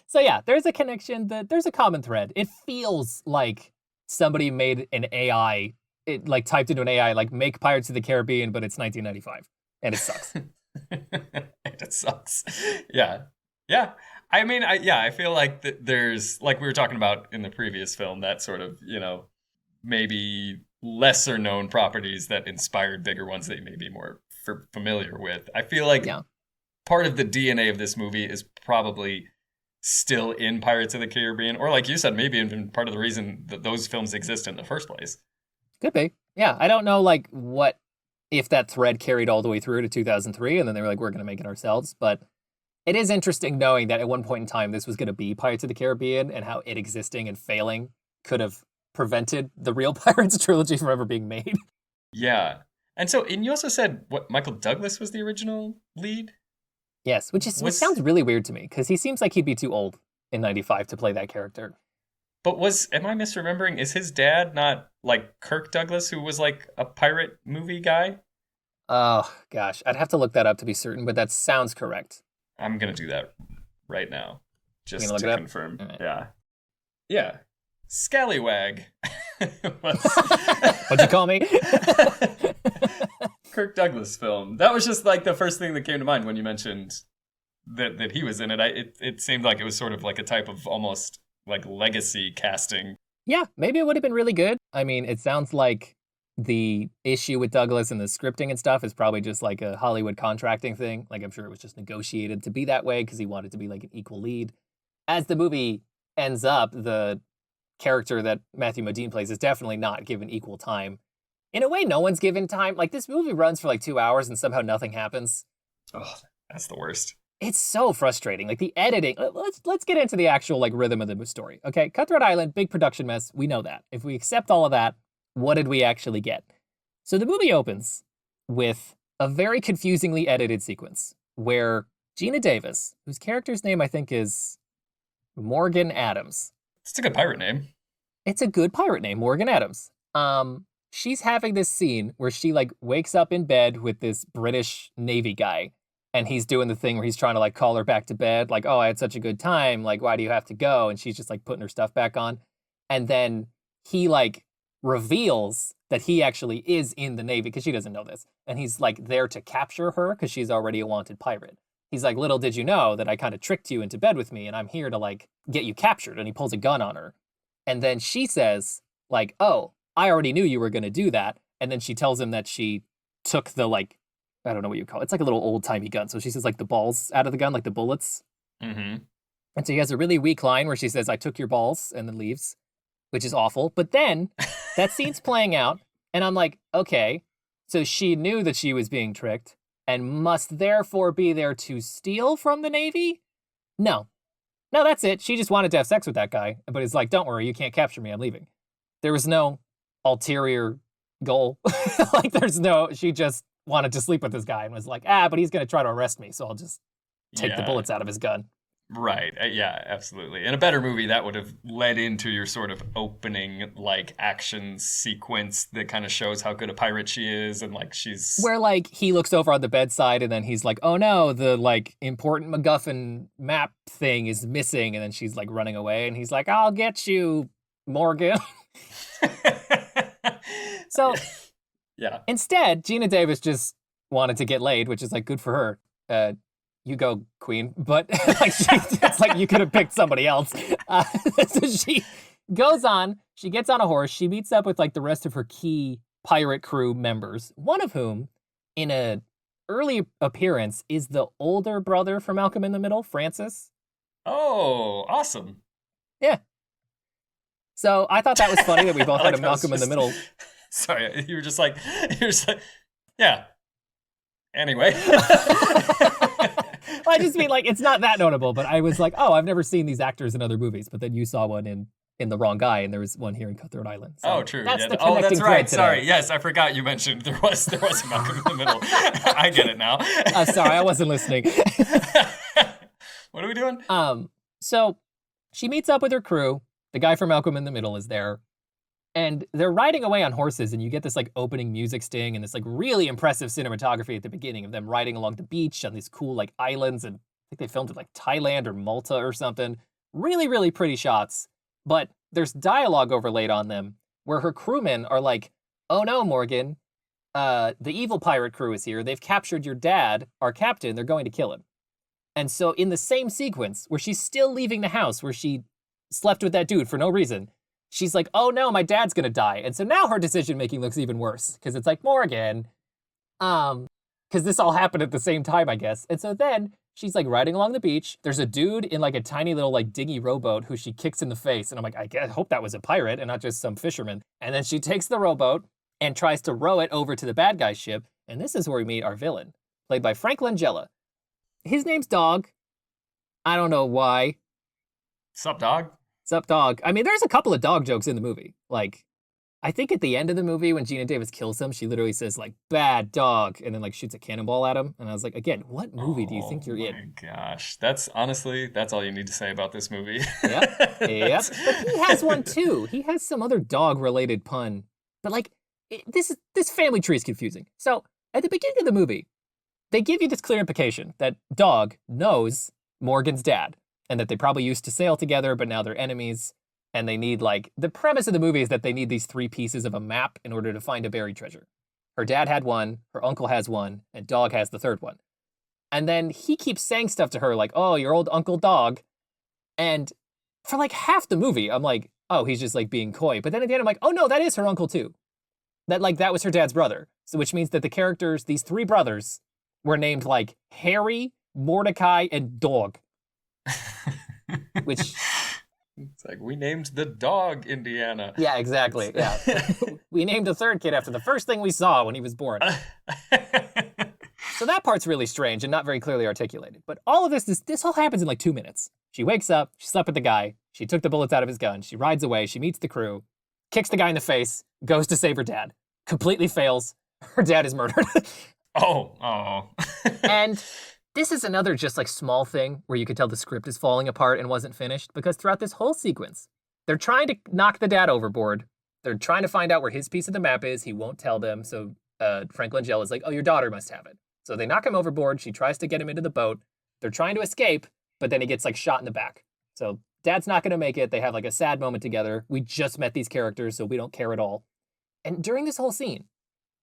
So yeah, there's a connection. There's a common thread. It feels like somebody made an AI, typed into an AI, like, make Pirates of the Caribbean, but it's 1995. And it sucks. It sucks. Yeah. Yeah. I mean, I feel like there's, like we were talking about in the previous film, that sort of, maybe lesser known properties that inspired bigger ones that you may be more familiar with. I feel like part of the DNA of this movie is probably still in Pirates of the Caribbean, or like you said, maybe even part of the reason that those films exist in the first place. Could be. Yeah, I don't know, like, what if that thread carried all the way through to 2003, and then they were like, we're going to make it ourselves. But it is interesting knowing that at one point in time, this was going to be Pirates of the Caribbean, and how it existing and failing could have prevented the real Pirates trilogy from ever being made. Yeah. And you also said, Michael Douglas was the original lead? Yes, which sounds really weird to me, because he seems like he'd be too old in 95 to play that character. But am I misremembering? Is his dad not like Kirk Douglas, who was like a pirate movie guy? Oh, gosh. I'd have to look that up to be certain, but that sounds correct. I'm going to do that right now, just to confirm. Right. Yeah. Yeah. Scallywag. What'd you call me? Kirk Douglas film. That was just like the first thing that came to mind when you mentioned that he was in it. It seemed like it was sort of like a type of almost like legacy casting. Yeah, maybe it would have been really good. I mean, it sounds like the issue with Douglas and the scripting and stuff is probably just like a Hollywood contracting thing. Like, I'm sure it was just negotiated to be that way because he wanted to be like an equal lead. As the movie ends up, the character that Matthew Modine plays is definitely not given equal time. In a way, no one's given time. Like, this movie runs for like 2 hours and somehow nothing happens. Oh, that's the worst. It's so frustrating. Like, the editing. Let's get into the actual like rhythm of the story. Okay, Cutthroat Island, big production mess. We know that. If we accept all of that, what did we actually get? So the movie opens with a very confusingly edited sequence where Gina Davis, whose character's name I think is Morgan Adams. It's a good pirate name. It's a good pirate name, Morgan Adams. She's having this scene where she like wakes up in bed with this British Navy guy, and he's doing the thing where he's trying to like call her back to bed, like, oh, I had such a good time, like, why do you have to go? And she's just like putting her stuff back on. And then he like reveals that he actually is in the Navy, because she doesn't know this. And he's like there to capture her because she's already a wanted pirate. He's like, little did you know that I kind of tricked you into bed with me, and I'm here to like get you captured. And he pulls a gun on her. And then she says like, oh, I already knew you were going to do that. And then she tells him that she took the like, I don't know what you call it. It's like a little old timey gun. So she says like the balls out of the gun, like the bullets. Mm-hmm. And so he has a really weak line where she says, I took your balls, and then leaves, which is awful. But then that scene's playing out, and I'm like, okay, so she knew that she was being tricked. and must therefore be there to steal from the Navy? No. No, that's it. She just wanted to have sex with that guy, but it's like, don't worry, you can't capture me, I'm leaving. There was no ulterior goal. Like, she just wanted to sleep with this guy and was like, but he's going to try to arrest me, so I'll just take the bullets out of his gun. Right. Yeah, absolutely. In a better movie, that would have led into your sort of opening, like, action sequence that kind of shows how good a pirate she is, and, like, she's... Where, like, he looks over on the bedside, and then he's like, oh no, the, like, important MacGuffin map thing is missing, and then she's, like, running away, and he's like, I'll get you, Morgan. So, yeah. Instead, Geena Davis just wanted to get laid, which is, like, good for her. You go, Queen. But like, it's like you could have picked somebody else. So she goes on, she gets on a horse, she meets up with like the rest of her key pirate crew members, one of whom, in an early appearance, is the older brother from Malcolm in the Middle, Francis. Oh, awesome. Yeah. So I thought that was funny that we both had a Malcolm in the Middle. Sorry, you were just like, yeah. Anyway. I just mean, like, it's not that notable, but I was like, oh, I've never seen these actors in other movies. But then you saw one in The Wrong Guy, and there was one here in Cutthroat Island. So oh, true. That's yeah. the connecting that's right. thread today. Sorry. Yes, I forgot you mentioned there was a Malcolm in the Middle. I get it now. Sorry, I wasn't listening. What are we doing? So she meets up with her crew. The guy from Malcolm in the Middle is there. And they're riding away on horses, and you get this like opening music sting and this like really impressive cinematography at the beginning of them riding along the beach on these cool like islands, and I think they filmed it like Thailand or Malta or something. Really, really pretty shots. But there's dialogue overlaid on them where her crewmen are like, oh no, Morgan, the evil pirate crew is here. They've captured your dad, our captain. They're going to kill him. And so in the same sequence where she's still leaving the house where she slept with that dude for no reason, she's like, oh no, my dad's gonna die. And so now her decision-making looks even worse, because it's like, Morgan, because this all happened at the same time, I guess. And so then she's like riding along the beach. There's a dude in like a tiny little like dinghy rowboat who she kicks in the face. And I'm like, I hope that was a pirate and not just some fisherman. And then she takes the rowboat and tries to row it over to the bad guy's ship. And this is where we meet our villain, played by Frank Langella. His name's Dog. I don't know why. Sup, dog? Sup, dog. I mean, there's a couple of dog jokes in the movie. Like, I think at the end of the movie when Geena Davis kills him, she literally says, like, bad dog, and then, like, shoots a cannonball at him. And I was like, again, what movie do you think you're in? Oh, my gosh. That's all you need to say about this movie. Yep. But he has one, too. He has some other dog-related pun. But, like, this family tree is confusing. So, at the beginning of the movie, they give you this clear implication that Dog knows Morgan's dad, and that they probably used to sail together, but now they're enemies, and they need, like, the premise of the movie is that they need these 3 pieces of a map in order to find a buried treasure. Her dad had one, her uncle has one, and Dog has the 3rd one. And then he keeps saying stuff to her like, oh, your old Uncle Dog. And for, like, half the movie, I'm like, oh, he's just, like, being coy. But then at the end, I'm like, oh, no, that is her uncle, too. That was her dad's brother. So which means that the characters, these 3 brothers, were named, like, Harry, Mordecai, and Dog. Which... It's like, we named the dog Indiana. Yeah, exactly. Yeah. We named the 3rd kid after the first thing we saw when he was born. So that part's really strange and not very clearly articulated. But all of this all happens in like 2 minutes. She wakes up, she slept with the guy, she took the bullets out of his gun, she rides away, she meets the crew, kicks the guy in the face, goes to save her dad, completely fails, her dad is murdered. Oh. And this is another just like small thing where you could tell the script is falling apart and wasn't finished, because throughout this whole sequence, they're trying to knock the dad overboard. They're trying to find out where his piece of the map is. He won't tell them. So Frank Langella is like, oh, your daughter must have it. So they knock him overboard. She tries to get him into the boat. They're trying to escape, but then he gets like shot in the back. So dad's not going to make it. They have like a sad moment together. We just met these characters, so we don't care at all. And during this whole scene,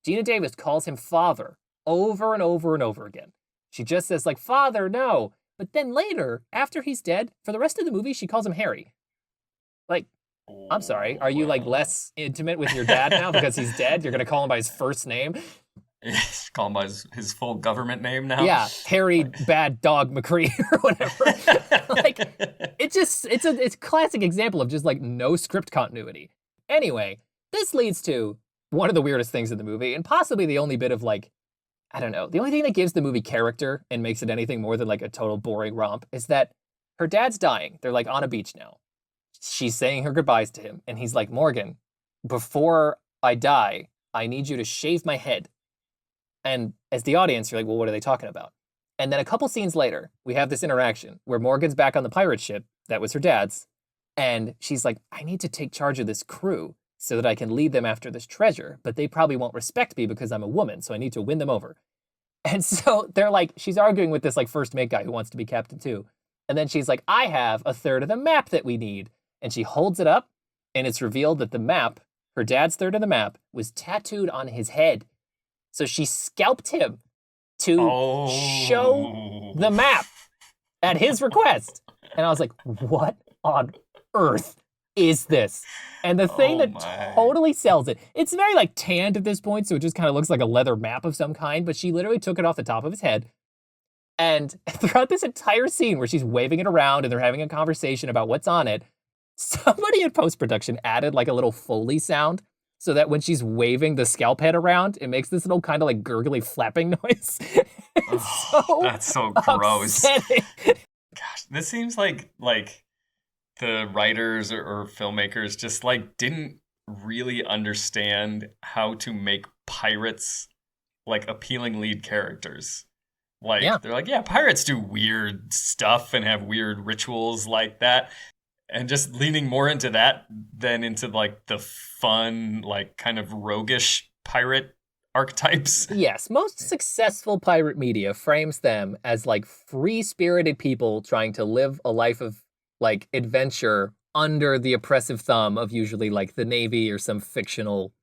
Geena Davis calls him father over and over and over again. She just says, like, father, no. But then later, after he's dead, for the rest of the movie, she calls him Harry. Like, I'm sorry, are you, like, less intimate with your dad now because he's dead? You're going to call him by his first name? Yes, call him by his full government name now? Yeah, Harry Bad Dog McCree or whatever. Like, it's a classic example of just, like, no script continuity. Anyway, this leads to one of the weirdest things in the movie, and possibly the only bit of, like, I don't know. The only thing that gives the movie character and makes it anything more than like a total boring romp is that her dad's dying. They're like on a beach now. She's saying her goodbyes to him. And he's like, Morgan, before I die, I need you to shave my head. And as the audience, you're like, well, what are they talking about? And then a couple scenes later, we have this interaction where Morgan's back on the pirate ship that was her dad's. And she's like, I need to take charge of this crew so that I can lead them after this treasure. But they probably won't respect me because I'm a woman. So I need to win them over. And so they're like, she's arguing with this like first mate guy who wants to be captain too. And then she's like, I have a third of the map that we need. And she holds it up and it's revealed that the map, her dad's third of the map, was tattooed on his head. So she scalped him to show the map at his request. And I was like, what on earth is this? And the thing that totally sells it, it's very like tanned at this point, so it just kind of looks like a leather map of some kind, but she literally took it off the top of his head. And throughout this entire scene where she's waving it around and they're having a conversation about what's on it, somebody in post-production added like a little Foley sound so that when she's waving the scalp head around, it makes this little kind of like gurgly flapping noise. That's so gross. Upsetting. Gosh, this seems like the writers or filmmakers just like didn't really understand how to make pirates like appealing lead characters. Like, they're like, yeah, pirates do weird stuff and have weird rituals like that. And just leaning more into that than into like the fun, like kind of roguish pirate archetypes. Yes, most successful pirate media frames them as like free-spirited people trying to live a life of like adventure under the oppressive thumb of usually like the Navy or some fictional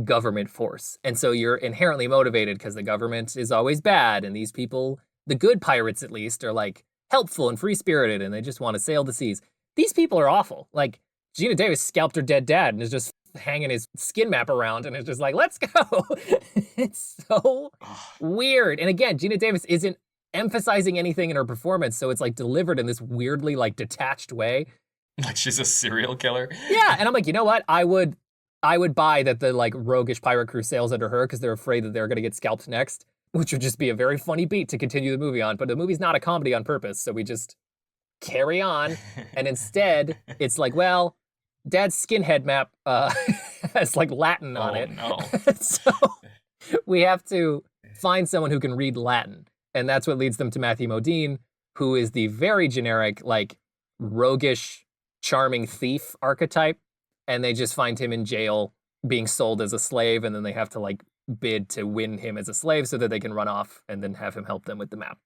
government force. And so you're inherently motivated because the government is always bad. And these people, the good pirates at least, are like helpful and free-spirited and they just want to sail the seas. These people are awful. Like Gina Davis scalped her dead dad and is just hanging his skin map around and is just like, let's go. It's so weird. And again, Gina Davis isn't emphasizing anything in her performance, so it's like delivered in this weirdly like detached way. Like she's a serial killer. Yeah, and I'm like, you know what? I would buy that the like roguish pirate crew sails under her because they're afraid that they're gonna get scalped next, which would just be a very funny beat to continue the movie on. But the movie's not a comedy on purpose, so we just carry on. And instead, it's like, well, Dad's skinhead map has like Latin on it. No. So we have to find someone who can read Latin. And that's what leads them to Matthew Modine, who is the very generic, like, roguish, charming thief archetype. And they just find him in jail being sold as a slave. And then they have to, like, bid to win him as a slave so that they can run off and then have him help them with the map.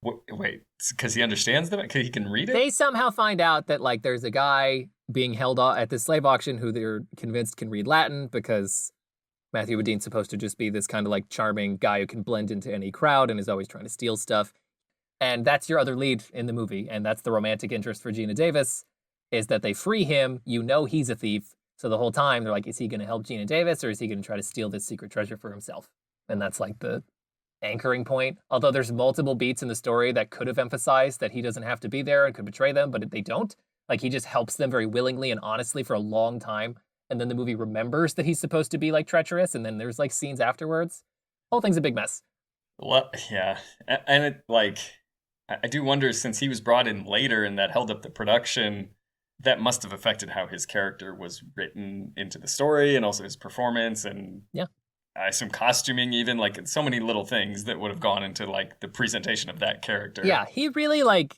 Wait, because he understands them? Because he can read it? They somehow find out that, like, there's a guy being held at this slave auction who they're convinced can read Latin because Matthew Modine's supposed to just be this kind of like charming guy who can blend into any crowd and is always trying to steal stuff. And that's your other lead in the movie. And that's the romantic interest for Gina Davis, is that they free him. You know he's a thief. So the whole time they're like, is he going to help Gina Davis or is he going to try to steal this secret treasure for himself? And that's like the anchoring point. Although there's multiple beats in the story that could have emphasized that he doesn't have to be there and could betray them, but they don't. Like he just helps them very willingly and honestly for a long time. And then the movie remembers that he's supposed to be like treacherous, and then there's like scenes afterwards. Whole thing's a big mess. Well, yeah, and it like I do wonder, since he was brought in later and that held up the production, that must have affected how his character was written into the story and also his performance and I assume costuming, even like so many little things that would have gone into like the presentation of that character. Yeah, he really like.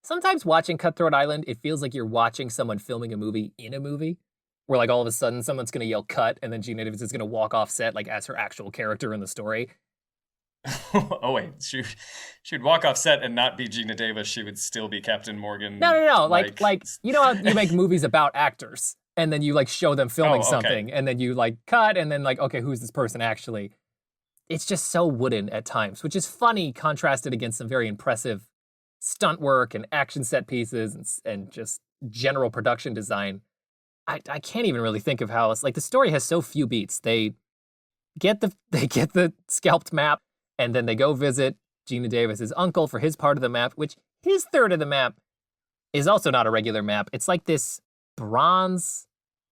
Sometimes watching Cutthroat Island, it feels like you're watching someone filming a movie in a movie. Where like all of a sudden someone's going to yell cut and then Gina Davis is going to walk off set like as her actual character in the story. Oh wait, she would walk off set and not be Gina Davis. She would still be Captain Morgan. No. Like you know how you make movies about actors and then you like show them filming something and then you like cut and then like, okay, who's this person actually? It's just so wooden at times, which is funny contrasted against some very impressive stunt work and action set pieces and just general production design. I can't even really think of how it's like the story has so few beats. They get the scalped map and then they go visit Gina Davis's uncle for his part of the map, which his third of the map is also not a regular map. It's like this bronze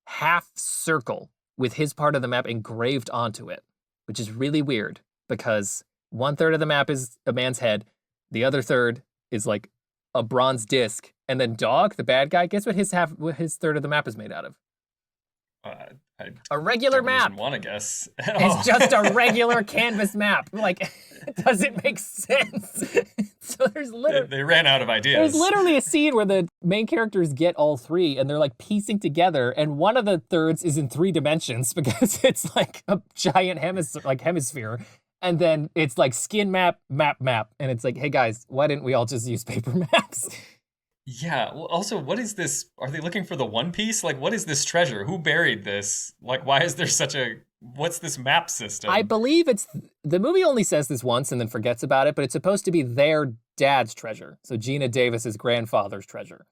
half circle with his part of the map engraved onto it, which is really weird because 1/3 of the map is a man's head. The other third is like a bronze disc. And then Dog, the bad guy, guess what his third of the map is made out of? A regular map. Want to guess? It's just a regular canvas map. Like, does it make sense? So there's literally they ran out of ideas. There's literally a scene where the main characters get all three, and they're like piecing together, and one of the thirds is in 3 dimensions because it's like a giant hemisphere, and then it's like skin map, and it's like, hey guys, why didn't we all just use paper maps? Yeah. Well, also, what is this? Are they looking for the One Piece? Like, what is this treasure? Who buried this? Like, why is there what's this map system? I believe the movie only says this once and then forgets about it, but it's supposed to be their dad's treasure. So Gina Davis's grandfather's treasure.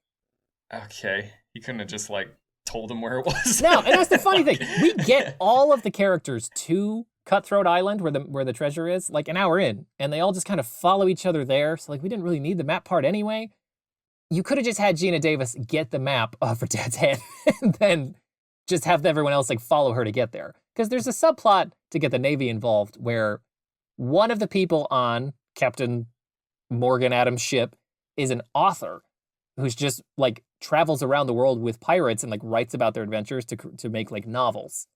Okay. He couldn't have just, like, told him where it was. No, and that's the funny thing. We get all of the characters to Cutthroat Island where the treasure is, like an hour in, and they all just kind of follow each other there. So, like, we didn't really need the map part anyway. You could have just had Gina Davis get the map off her dad's head and then just have everyone else like follow her to get there. Because there's a subplot to get the Navy involved where one of the people on Captain Morgan Adams' ship is an author who's just like travels around the world with pirates and like writes about their adventures to make like novels.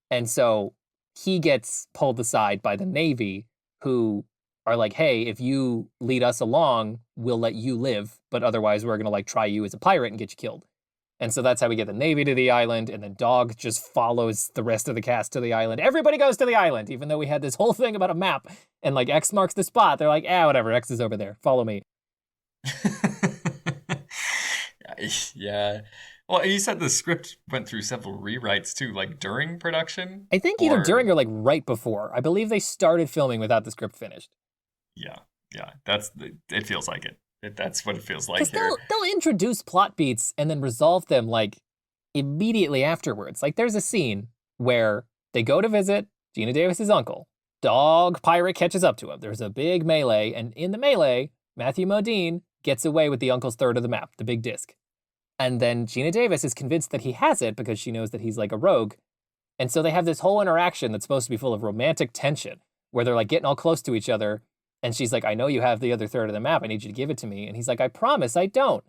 And so he gets pulled aside by the Navy, who are like, hey, if you lead us along, we'll let you live, but otherwise we're going to like try you as a pirate and get you killed. And so that's how we get the Navy to the island, and then Dog just follows the rest of the cast to the island. Everybody goes to the island, even though we had this whole thing about a map, and like X marks the spot. They're like, whatever, X is over there. Follow me. Yeah. Well, you said the script went through several rewrites too, like during production? I think either during or like right before. I believe they started filming without the script finished. Yeah. It feels like it. That's what it feels like here. They'll introduce plot beats and then resolve them like immediately afterwards. Like there's a scene where they go to visit Gina Davis's uncle. Dog pirate catches up to him. There's a big melee, and in the melee, Matthew Modine gets away with the uncle's third of the map, the big disc. And then Gina Davis is convinced that he has it because she knows that he's like a rogue. And so they have this whole interaction that's supposed to be full of romantic tension where they're like getting all close to each other. And she's like, I know you have the other third of the map. I need you to give it to me. And he's like, I promise I don't.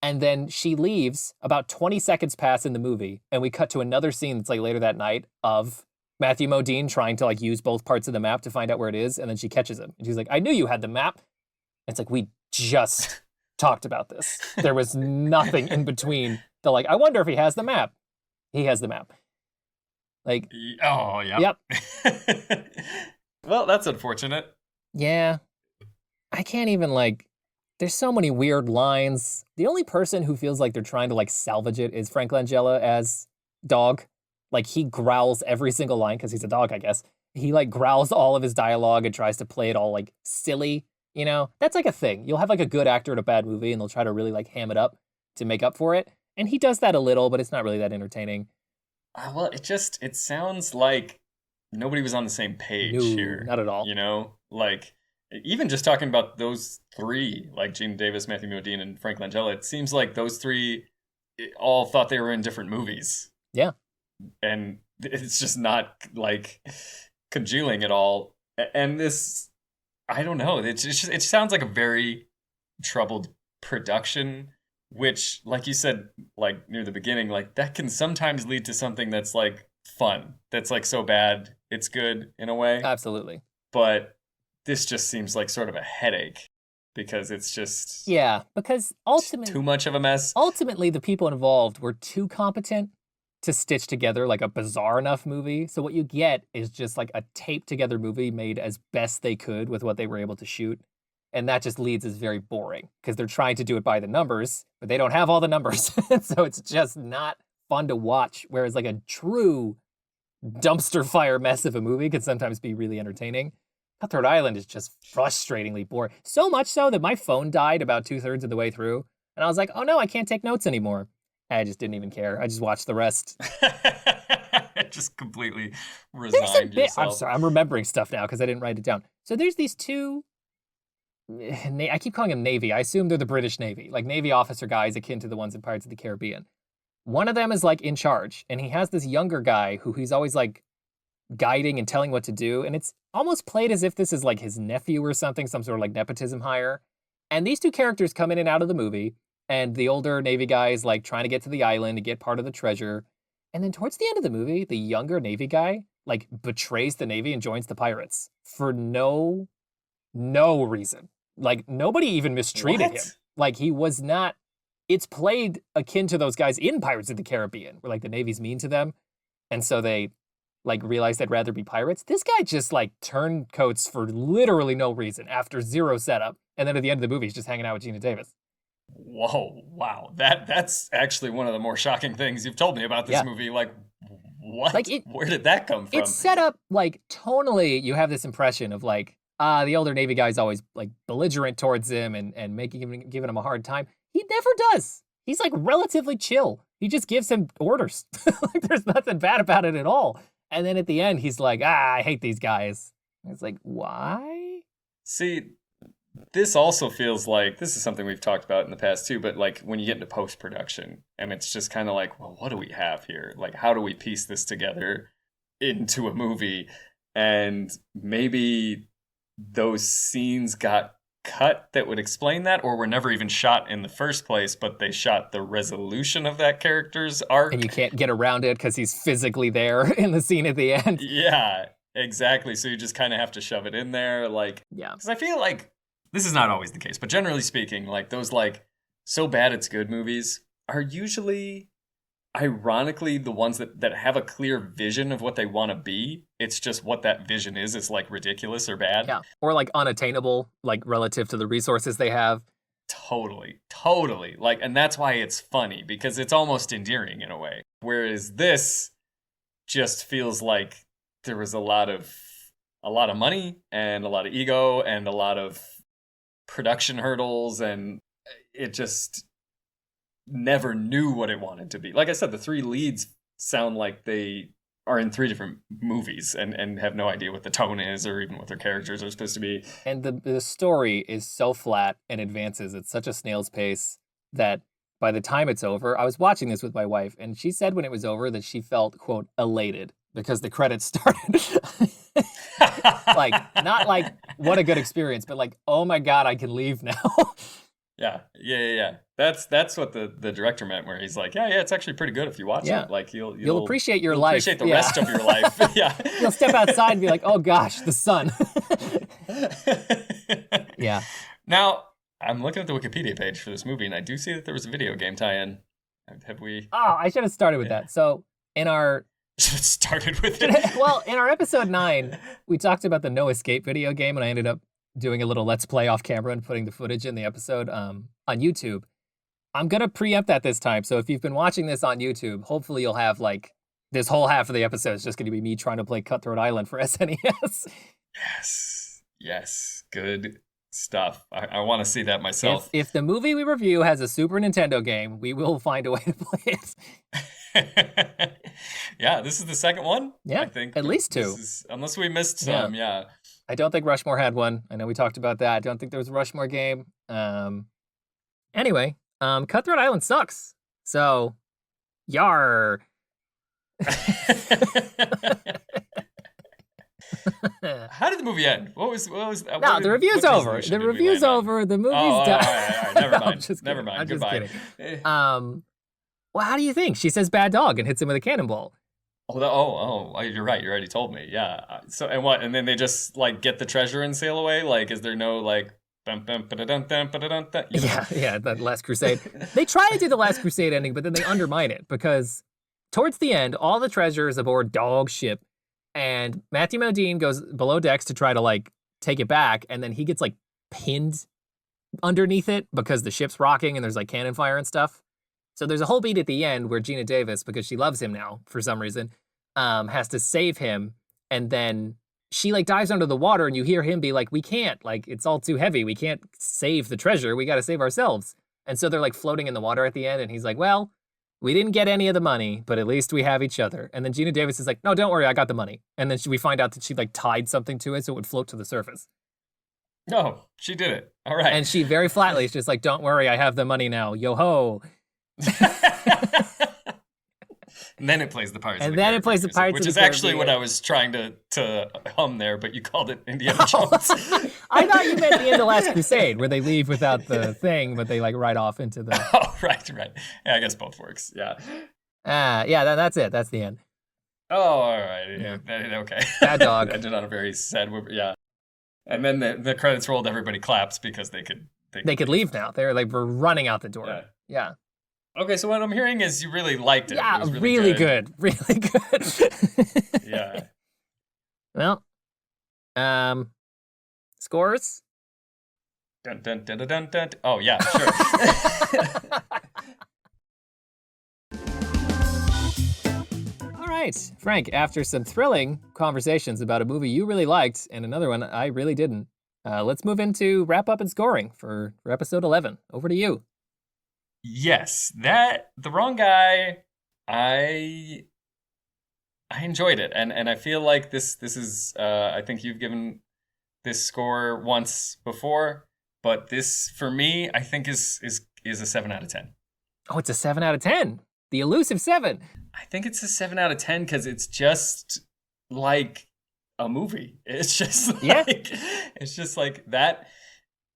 And then she leaves. About 20 seconds pass in the movie. And we cut to another scene that's like later that night of Matthew Modine trying to like use both parts of the map to find out where it is. And then she catches him. And she's like, I knew you had the map. And it's like, we just talked about this. There was nothing in between. They're like, I wonder if he has the map. He has the map. Like, oh, yeah. Yep. Well, that's unfortunate. Yeah. I can't even like, there's so many weird lines. The only person who feels like they're trying to like salvage it is Frank Langella as Dog. Like he growls every single line because he's a dog, I guess. He like growls all of his dialogue and tries to play it all like silly, you know? That's like a thing. You'll have like a good actor in a bad movie and they'll try to really like ham it up to make up for it. And he does that a little, but it's not really that entertaining. Well, it sounds like nobody was on the same page here. Not at all. You know, like even just talking about those three, like Gina Davis, Matthew Modine, and Frank Langella, it seems like those three all thought they were in different movies. Yeah. And it's just not like congealing at all. And this, I don't know. It sounds like a very troubled production, which, like you said, like near the beginning, like that can sometimes lead to something that's like fun. That's like so bad it's good in a way. Absolutely. But this just seems like sort of a headache because it's just because ultimately too much of a mess. Ultimately, the people involved were too competent to stitch together like a bizarre enough movie. So what you get is just like a taped together movie made as best they could with what they were able to shoot. And that just leads as very boring because they're trying to do it by the numbers, but they don't have all the numbers. So it's just not fun to watch. Whereas like a true dumpster fire mess of a movie can sometimes be really entertaining. Cutthroat Island is just frustratingly boring. So much so that my phone died about 2/3 of the way through. And I was like, oh no, I can't take notes anymore. I just didn't even care. I just watched the rest. Just completely resigned yourself. I'm sorry, I'm remembering stuff now because I didn't write it down. So there's these two, I keep calling them Navy. I assume they're the British Navy, like Navy officer guys akin to the ones in Pirates of the Caribbean. One of them is like in charge, and he has this younger guy who he's always like guiding and telling what to do. And it's almost played as if this is like his nephew or something, some sort of like nepotism hire. And these two characters come in and out of the movie. And the older Navy guy is like trying to get to the island to get part of the treasure. And then towards the end of the movie, the younger Navy guy like betrays the Navy and joins the pirates for no reason. Like nobody even mistreated him. Like he was not, it's played akin to those guys in Pirates of the Caribbean where like the Navy's mean to them. And so they like realized they'd rather be pirates. This guy just like turncoats for literally no reason after zero setup. And then at the end of the movie, he's just hanging out with Gina Davis. Whoa, wow. That's actually one of the more shocking things you've told me about this movie. Like, what? Like where did that come from? It's set up like tonally, you have this impression of like, the older Navy guy's always like belligerent towards him and giving him a hard time. He never does. He's like relatively chill. He just gives him orders. Like there's nothing bad about it at all. And then at the end, he's like, I hate these guys. And it's like, why? See, this also feels like, this is something we've talked about in the past too, but like when you get into post-production and it's just kind of like, well, what do we have here? Like, how do we piece this together into a movie? And maybe those scenes got cut that would explain that, or were never even shot in the first place, but they shot the resolution of that character's arc. And you can't get around it because he's physically there in the scene at the end. Yeah, exactly. So you just kind of have to shove it in there. Like, yeah. Because I feel like this is not always the case, but generally speaking, like those like so bad it's good movies are usually ironically the ones that have a clear vision of what they want to be. It's just what that vision is like ridiculous or bad. Yeah. Or like unattainable, like relative to the resources they have. Totally. Like, and that's why it's funny, because it's almost endearing in a way. Whereas this just feels like there was a lot of money and a lot of ego and a lot of production hurdles, and it just never knew what it wanted to be. Like I said, the three leads sound like they are in three different movies and have no idea what the tone is or even what their characters are supposed to be. And the story is so flat and advances at such a snail's pace that by the time it's over, I was watching this with my wife, and she said when it was over that she felt, quote, elated because the credits started. Like, not like, what a good experience, but like, oh my God, I can leave now. Yeah. That's what the director meant, where he's like, yeah, it's actually pretty good if you watch it. Like you'll appreciate your life. Appreciate the rest of your life. Yeah. You'll step outside and be like, oh gosh, the sun. Yeah. Now, I'm looking at the Wikipedia page for this movie, and I do see that there was a video game tie-in. Have we? Oh, I should have started with that. So in our started with it. Well, in our episode 9, we talked about the No Escape video game, and I ended up doing a little let's play off camera and putting the footage in the episode on YouTube. I'm going to preempt that this time. So if you've been watching this on YouTube, hopefully you'll have like this whole half of the episode is just going to be me trying to play Cutthroat Island for SNES. Yes. Good stuff. I want to see that myself. If the movie we review has a Super Nintendo game, we will find a way to play it. Yeah, this is the second one. Yeah, I think at least 2. Unless we missed some, yeah. I don't think Rushmore had one. I know we talked about that. I don't think there was a Rushmore game. Anyway, Cutthroat Island sucks. So, yar. How did the movie end? What was No, the review's over. The review's over. The movie's done. All right. Never mind. Never mind. I'm Goodbye. just kidding. Well, how do you think? She says bad dog and hits him with a cannonball. Oh, you're right. You already told me. Yeah. So, and what? And then they just like get the treasure and sail away? Like, is there no like Yeah, that Last Crusade. They try to do the Last Crusade ending, but then they undermine it because towards the end, all the treasure is aboard Dog ship, and Matthew Modine goes below decks to try to like take it back, and then he gets like pinned underneath it because the ship's rocking and there's like cannon fire and stuff. So there's a whole beat at the end where Gina Davis, because she loves him now for some reason, has to save him, and then she like dives under the water, and you hear him be like, we can't, like, it's all too heavy. We can't save the treasure. We got to save ourselves. And so they're like floating in the water at the end. And he's like, well, we didn't get any of the money, but at least we have each other. And then Gina Davis is like, no, don't worry. I got the money. And then we find out that she like tied something to it so it would float to the surface. No, she did it. All right. And she very flatly is just like, don't worry. I have the money now. Yo ho. And then it plays the Pirates And of the then Caribbean it plays the music, Pirates which of the is actually Caribbean. what I was trying to hum there, but you called it Indiana Jones. I thought you meant the end of Last Crusade, where they leave without the thing, but they like ride off into the. Oh, right. Yeah, I guess both works. Yeah. Yeah, that's it. That's the end. Oh, all right. Yeah. Okay. Bad dog. Ended on a very sad. Yeah. And then the credits rolled. Everybody claps because they could. They could leave now. They're like, we're running out the door. Yeah. Okay, so what I'm hearing is you really liked it. Yeah, It was really good. Really good. Yeah. Well, scores? Dun, dun, dun, dun, dun, dun. Oh, yeah, sure. All right, Frank, after some thrilling conversations about a movie you really liked and another one I really didn't, let's move into wrap up and scoring for episode 11. Over to you. Yes, The Wrong Guy, I enjoyed it. And I feel like this is, I think you've given this score once before, but this, for me, I think is a 7 out of 10. Oh, it's a 7 out of 10. The elusive 7. I think it's a 7 out of 10 because it's just like a movie. It's just like, it's just like that.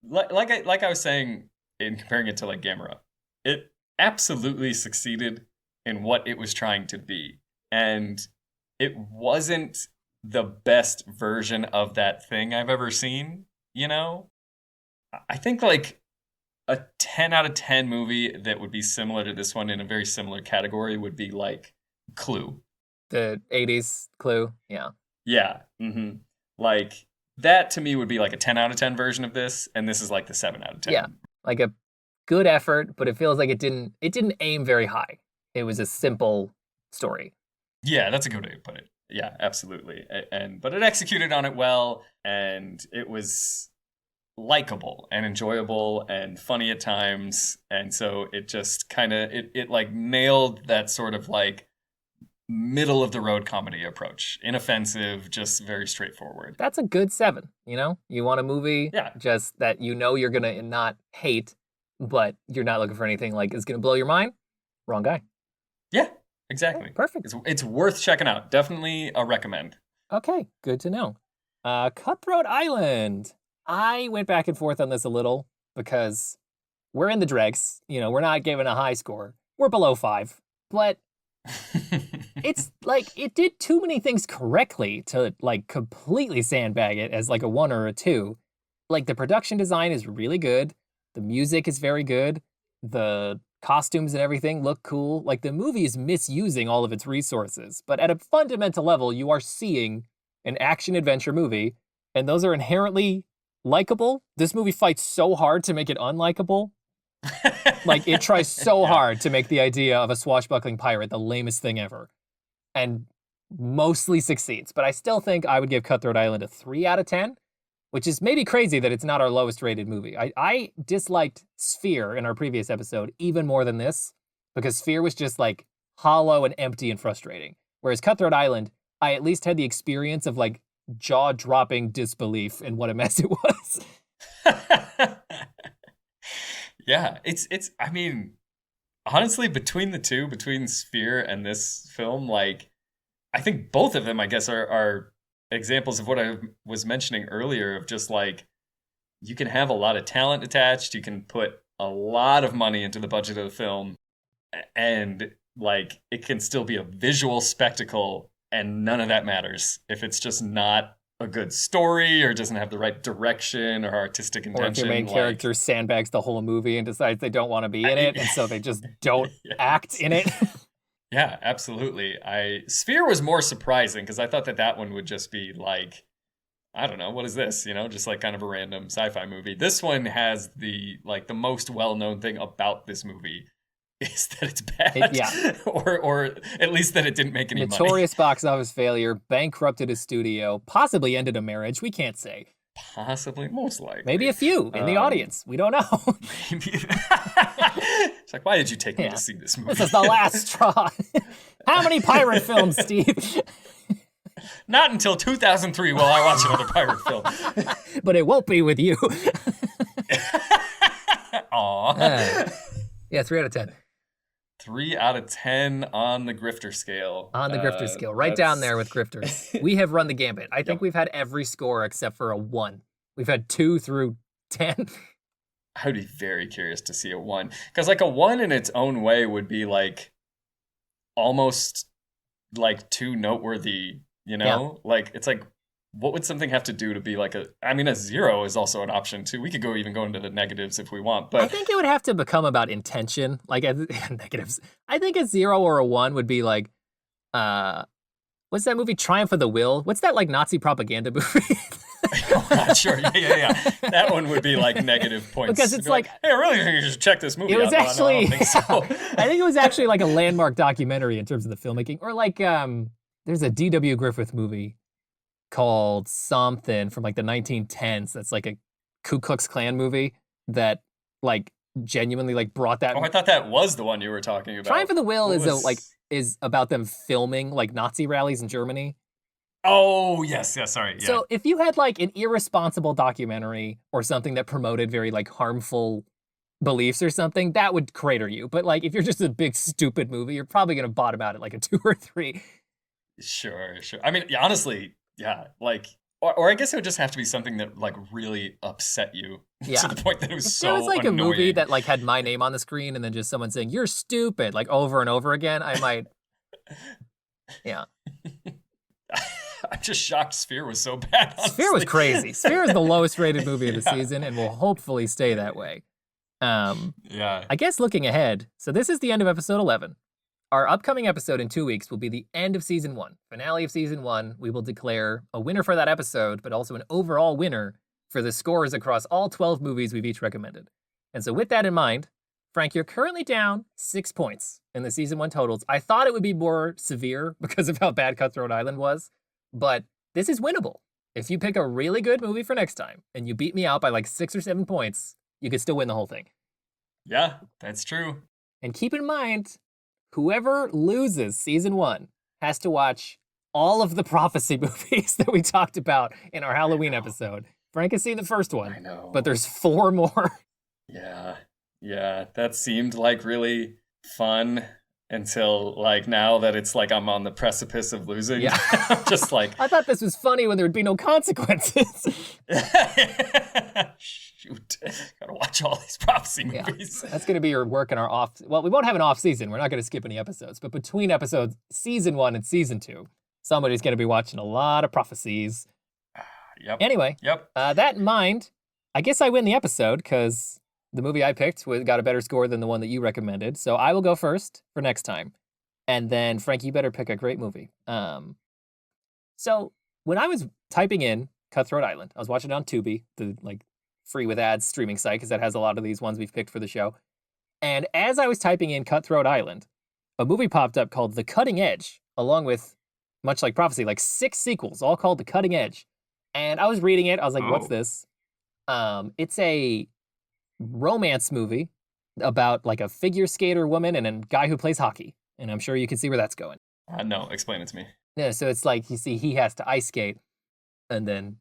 Like I was saying in comparing it to like Gamera, it absolutely succeeded in what it was trying to be. And it wasn't the best version of that thing I've ever seen, you know? I think like a 10 out of 10 movie that would be similar to this one in a very similar category would be like Clue. The 80s Clue, yeah. Yeah. Mm-hmm. Like that to me would be like a 10 out of 10 version of this, and this is like the 7 out of 10. Yeah, like a good effort, but it feels like it didn't aim very high. It was a simple story. Yeah, that's a good way to put it. Yeah, absolutely. But it executed on it well, and it was likable and enjoyable and funny at times, and so it just kind of it like nailed that sort of like middle of the road comedy approach. Inoffensive, just very straightforward. That's a good 7, you know? You want a movie just that you know you're gonna not hate, but you're not looking for anything like is gonna blow your mind? Wrong guy. Yeah, exactly. Okay, perfect. It's worth checking out. Definitely a recommend. Okay, good to know. Cutthroat Island. I went back and forth on this a little because we're in the dregs. You know, we're not giving a high score. We're below 5. But it's like it did too many things correctly to like completely sandbag it as like a 1 or a 2. Like the production design is really good. The music is very good. The costumes and everything look cool. Like the movie is misusing all of its resources. But at a fundamental level, you are seeing an action adventure movie, and those are inherently likable. This movie fights so hard to make it unlikable. Like it tries so hard to make the idea of a swashbuckling pirate the lamest thing ever, and mostly succeeds. But I still think I would give Cutthroat Island a 3 out of 10, which is maybe crazy that it's not our lowest rated movie. I disliked Sphere in our previous episode even more than this, because Sphere was just like hollow and empty and frustrating. Whereas Cutthroat Island, I at least had the experience of like jaw-dropping disbelief in what a mess it was. Yeah, it's I mean, honestly, between the two, between Sphere and this film, like I think both of them, I guess, are examples of what I was mentioning earlier of just like you can have a lot of talent attached, you can put a lot of money into the budget of the film, and like it can still be a visual spectacle, and none of that matters if it's just not a good story or doesn't have the right direction or artistic intention. Or if your main character sandbags the whole movie and decides they don't want to be in it, and so they just don't act in it. Yeah, absolutely. Sphere was more surprising because I thought that one would just be like, I don't know, what is this? You know, just like kind of a random sci-fi movie. This one has the most well-known thing about this movie is that it's bad. Or at least that it didn't make any money. Notorious box office failure, bankrupted a studio, possibly ended a marriage. We can't say. Possibly, most likely. Maybe a few in the audience. We don't know. Maybe. It's like, why did you take me to see this movie? This is the last straw. How many pirate films, Steve? Not until 2003 will I watch another pirate film. But it won't be with you. Aw. Yeah, 3 out of 10. 3 out of 10 on the grifter scale. On the grifter scale, right down there with grifters. We have run the gambit. I think we've had every score except for a 1. We've had 2 through 10. I would be very curious to see a 1. Because like a 1 in its own way would be like almost like too noteworthy, you know? Yeah. Like it's like, what would something have to do to be like a 0 is also an option too. We could even go into the negatives if we want, but I think it would have to become about intention, like negatives. I think a 0 or a 1 would be like, what's that movie, Triumph of the Will? What's that like Nazi propaganda movie? I'm not sure. Yeah. That one would be like negative points. Because it's like, hey, I really think you should check this movie out. It was actually, I don't think so. I think it was actually like a landmark documentary in terms of the filmmaking. Or like, there's a D.W. Griffith movie called something from like the 1910s. That's like a Ku Klux Klan movie that like genuinely like brought that. Oh, I thought that was the one you were talking about. Triumph of the Will is about them filming like Nazi rallies in Germany. Oh, yes, sorry. Yeah. So if you had like an irresponsible documentary or something that promoted very like harmful beliefs or something, that would crater you. But like if you're just a big stupid movie, you're probably going to bottom out at like a 2 or 3. Sure. I mean, honestly, yeah, like, or I guess it would just have to be something that like really upset you to the point that it was if so there was like annoying. A movie that like had my name on the screen and then just someone saying you're stupid like over and over again, I might. Yeah. I'm just shocked Sphere was so bad. Honestly. Sphere was crazy. Sphere is the lowest rated movie of the season and will hopefully stay that way. Yeah. I guess looking ahead, so this is the end of episode 11. Our upcoming episode in 2 weeks will be the end of season 1. Finale of season 1. We will declare a winner for that episode, but also an overall winner for the scores across all 12 movies we've each recommended. And so with that in mind, Frank, you're currently down 6 points in the season 1 totals. I thought it would be more severe because of how bad Cutthroat Island was, but this is winnable. If you pick a really good movie for next time and you beat me out by like 6 or 7 points, you could still win the whole thing. Yeah, that's true. And keep in mind, whoever loses season 1 has to watch all of the prophecy movies that we talked about in our Halloween episode. Frank has seen the first one, I know. But there's 4 more. Yeah, that seemed like really fun until like now that it's like I'm on the precipice of losing. Yeah. I'm just like, I thought this was funny when there would be no consequences. Shoot, gotta watch all these prophecy movies. Yeah. That's gonna be your work in our off. Well, we won't have an off season. We're not gonna skip any episodes, but between episodes, season 1 and season 2, somebody's gonna be watching a lot of prophecies. Yep. Anyway. Yep. That in mind, I guess I win the episode because the movie I picked got a better score than the one that you recommended. So I will go first for next time. And then, Frank, you better pick a great movie. So when I was typing in Cutthroat Island, I was watching it on Tubi, the like free with ads streaming site, because that has a lot of these ones we've picked for the show. And as I was typing in Cutthroat Island, a movie popped up called The Cutting Edge, along with, much like Prophecy, like 6 sequels, all called The Cutting Edge. And I was reading it. I was like, What's this? It's a romance movie about like a figure skater woman and a guy who plays hockey. And I'm sure you can see where that's going. No, explain it to me. Yeah, so it's like, you see, he has to ice skate, and then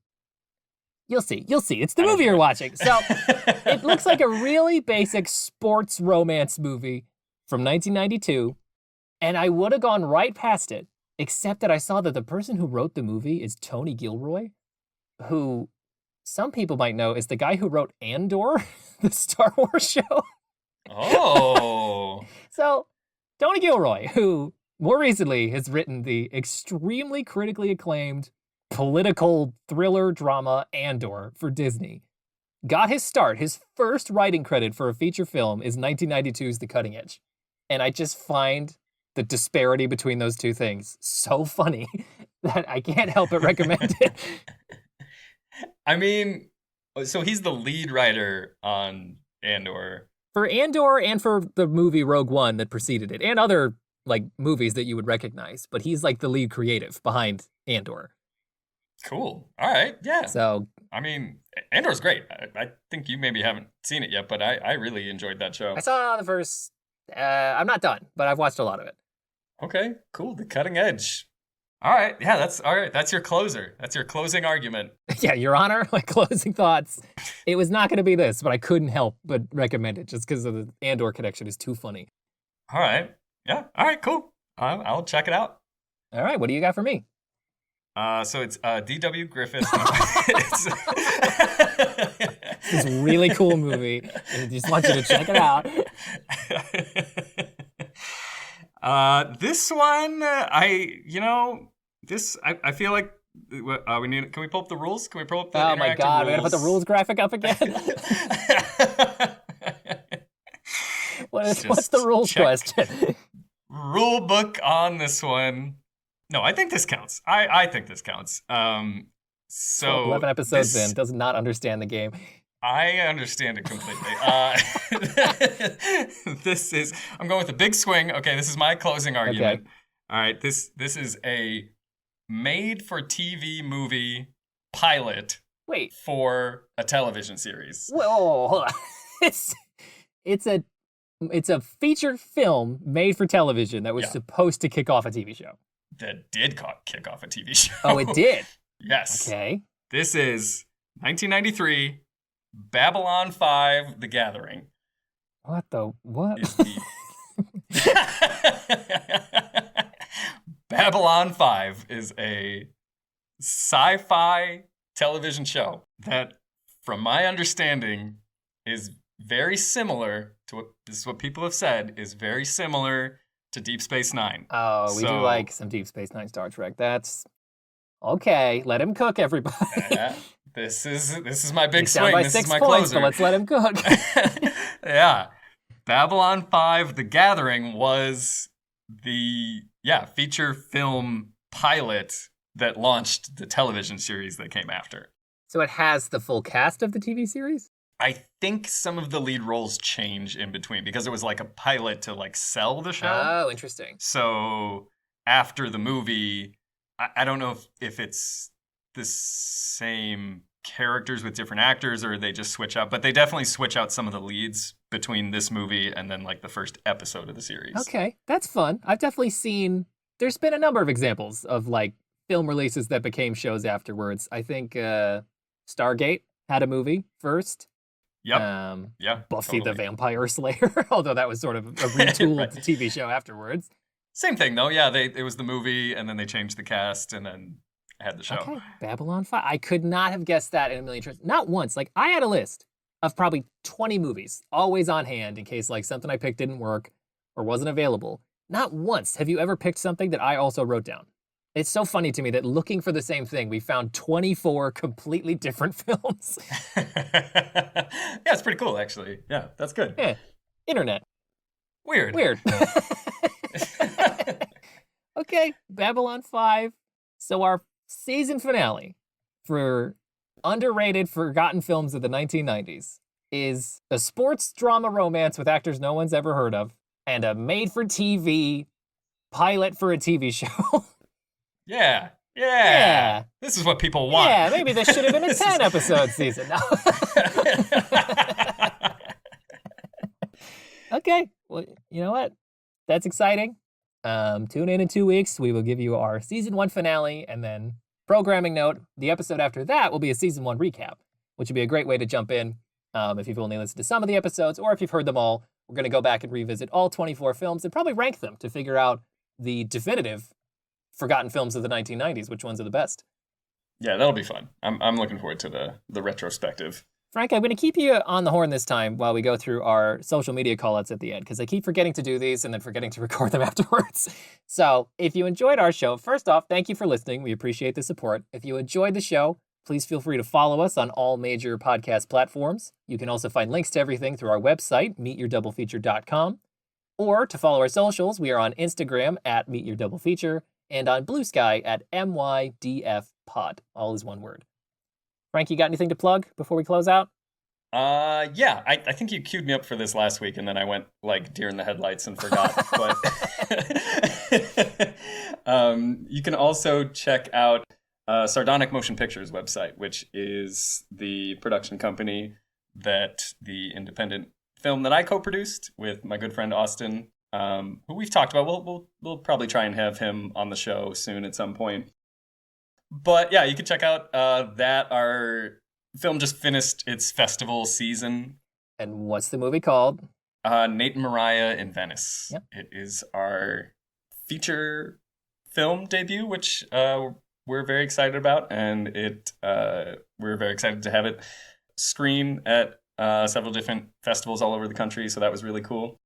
you'll see. It's the movie you're watching. So it looks like a really basic sports romance movie from 1992, and I would have gone right past it, except that I saw that the person who wrote the movie is Tony Gilroy, who some people might know is the guy who wrote Andor, the Star Wars show. Oh. So Tony Gilroy, who more recently has written the extremely critically acclaimed political thriller drama Andor for Disney, got his start. His first writing credit for a feature film is 1992's The Cutting Edge. And I just find the disparity between those two things so funny that I can't help but recommend it. I mean, so he's the lead writer on Andor. For Andor and for the movie Rogue One that preceded it, and other like movies that you would recognize, but he's like the lead creative behind Andor. Cool. All right. Yeah. So, I mean, Andor's great. I think you maybe haven't seen it yet, but I really enjoyed that show. I saw the first, I'm not done, but I've watched a lot of it. Okay, cool. The Cutting Edge. All right. Yeah, that's all right. That's your closer. That's your closing argument. Yeah, Your Honor, my closing thoughts. It was not going to be this, but I couldn't help but recommend it just because of the Andor connection is too funny. All right. Yeah. All right. Cool. I'll check it out. All right, what do you got for me? So it's D.W. Griffith. This really cool movie, and I just want you to check it out. This one, I feel like we need. Can we pull up the rules? Can we pull up the Oh my God, we gotta put the rules graphic up again. What's the rules question? Rule book on this one. No, I think this counts. I think this counts. So 11 episodes in, does not understand the game. I understand it completely. I'm going with a big swing. Okay, this is my closing argument. Okay. All right, this is a made-for-TV movie pilot Wait. for a television series. Whoa, hold on. It's a feature film made for television that was supposed to kick off a TV show. That did kick off a TV show. Oh, it did? Yes. Okay. This is 1993, Babylon 5, The Gathering. What? Babylon 5 is a sci-fi television show that, from my understanding, is very similar to what people have said, is very similar to Deep Space Nine. Oh, we do like some Deep Space Nine Star Trek. That's okay. Let him cook, everybody. This is my big swing. Down by this 6 is my points, closer. but let's let him cook. Yeah. Babylon 5, The Gathering was the feature film pilot that launched the television series that came after. So it has the full cast of the TV series? I think some of the lead roles change in between because it was like a pilot to like sell the show. Oh, interesting. So after the movie, I don't know if it's the same characters with different actors or they just switch out, but they definitely switch out some of the leads between this movie and then like the first episode of the series. Okay, that's fun. I've definitely seen, there's been a number of examples of like film releases that became shows afterwards. I think Stargate had a movie first. Yep. Buffy totally. the Vampire Slayer, although that was sort of a retooled Right. TV show afterwards. Same thing though. Yeah, it was the movie and then they changed the cast and then had the show. Okay, Babylon 5. I could not have guessed that in a million tries. Not once. Like, I had a list of probably 20 movies always on hand in case like something I picked didn't work or wasn't available. Not once have you ever picked something that I also wrote down. It's so funny to me that looking for the same thing, we found 24 completely different films. Yeah, it's pretty cool actually. Yeah, that's good. Yeah, internet. Weird. Okay, Babylon 5. So our season finale for underrated, forgotten films of the 1990s is a sports drama romance with actors no one's ever heard of and a made-for-TV pilot for a TV show. Yeah. This is what people want. Yeah, maybe this should have been a 10-episode season. No. Okay, well, you know what? That's exciting. Tune in 2 weeks. We will give you our season 1 finale, and then programming note, the episode after that will be a season 1 recap, which would be a great way to jump in if you've only listened to some of the episodes, or if you've heard them all. We're going to go back and revisit all 24 films and probably rank them to figure out the definitive forgotten films of the 1990s, which ones are the best. Yeah, that'll be fun. I'm looking forward to the retrospective. Frank, I'm going to keep you on the horn this time while we go through our social media call-outs at the end, because I keep forgetting to do these and then forgetting to record them afterwards. So if you enjoyed our show, first off, thank you for listening. We appreciate the support. If you enjoyed the show, please feel free to follow us on all major podcast platforms. You can also find links to everything through our website, meetyourdoubleFeature.com. Or to follow our socials, we are on Instagram at meetyourdoubleFeature and on Blue Sky at MYDFpod. All is one word. Frank, you got anything to plug before we close out? Yeah, I think you queued me up for this last week, and then I went like deer in the headlights and forgot. But you can also check out Sardonic Motion Pictures website, which is the production company that the independent film that I co-produced with my good friend Austin, who we've talked about. We'll probably try and have him on the show soon at some point. But yeah, you can check out that. Our film just finished its festival season. And what's the movie called? Nate and Mariah in Venice. Yep. It is our feature film debut, which we're very excited about, and we're very excited to have it screen at several different festivals all over the country, so that was really cool.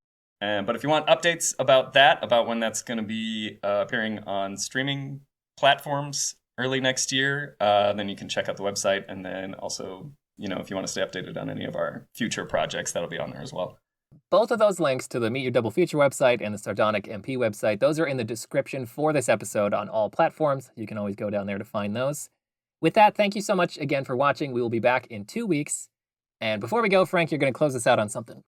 But if you want updates about that, about when that's going to be appearing on streaming platforms early next year, then you can check out the website. And then also, if you want to stay updated on any of our future projects, that'll be on there as well. Both of those links to the Meet Your Double Feature website and the Sardonic MP website, those are in the description for this episode on all platforms. You can always go down there to find those. With that, thank you so much again for watching. We will be back in 2 weeks. And before we go, Frank, you're going to close us out on something.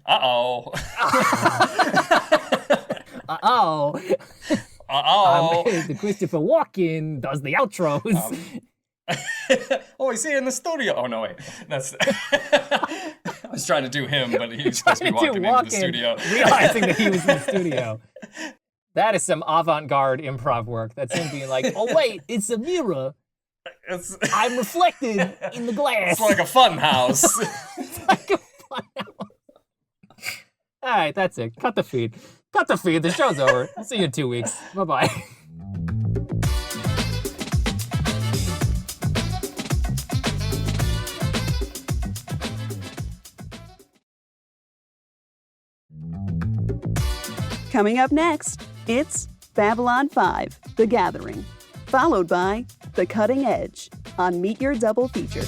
Uh-oh. Uh-oh. Uh-oh. The Christopher Walken does the outros. Oh, he's here in the studio. Oh, no, wait. That's... I was trying to do him, but he was supposed to be walking into the studio. Realizing that he was in the studio. That is some avant-garde improv work. That's him being like, oh, wait, it's a mirror. I'm reflected in the glass. It's like a fun house. It's like a fun house. All right, that's it. Cut the feed. Cut the feed. The show's over. We'll see you in 2 weeks. Bye-bye. Coming up next, it's Babylon 5, The Gathering, followed by The Cutting Edge on Meet Your Double Feature.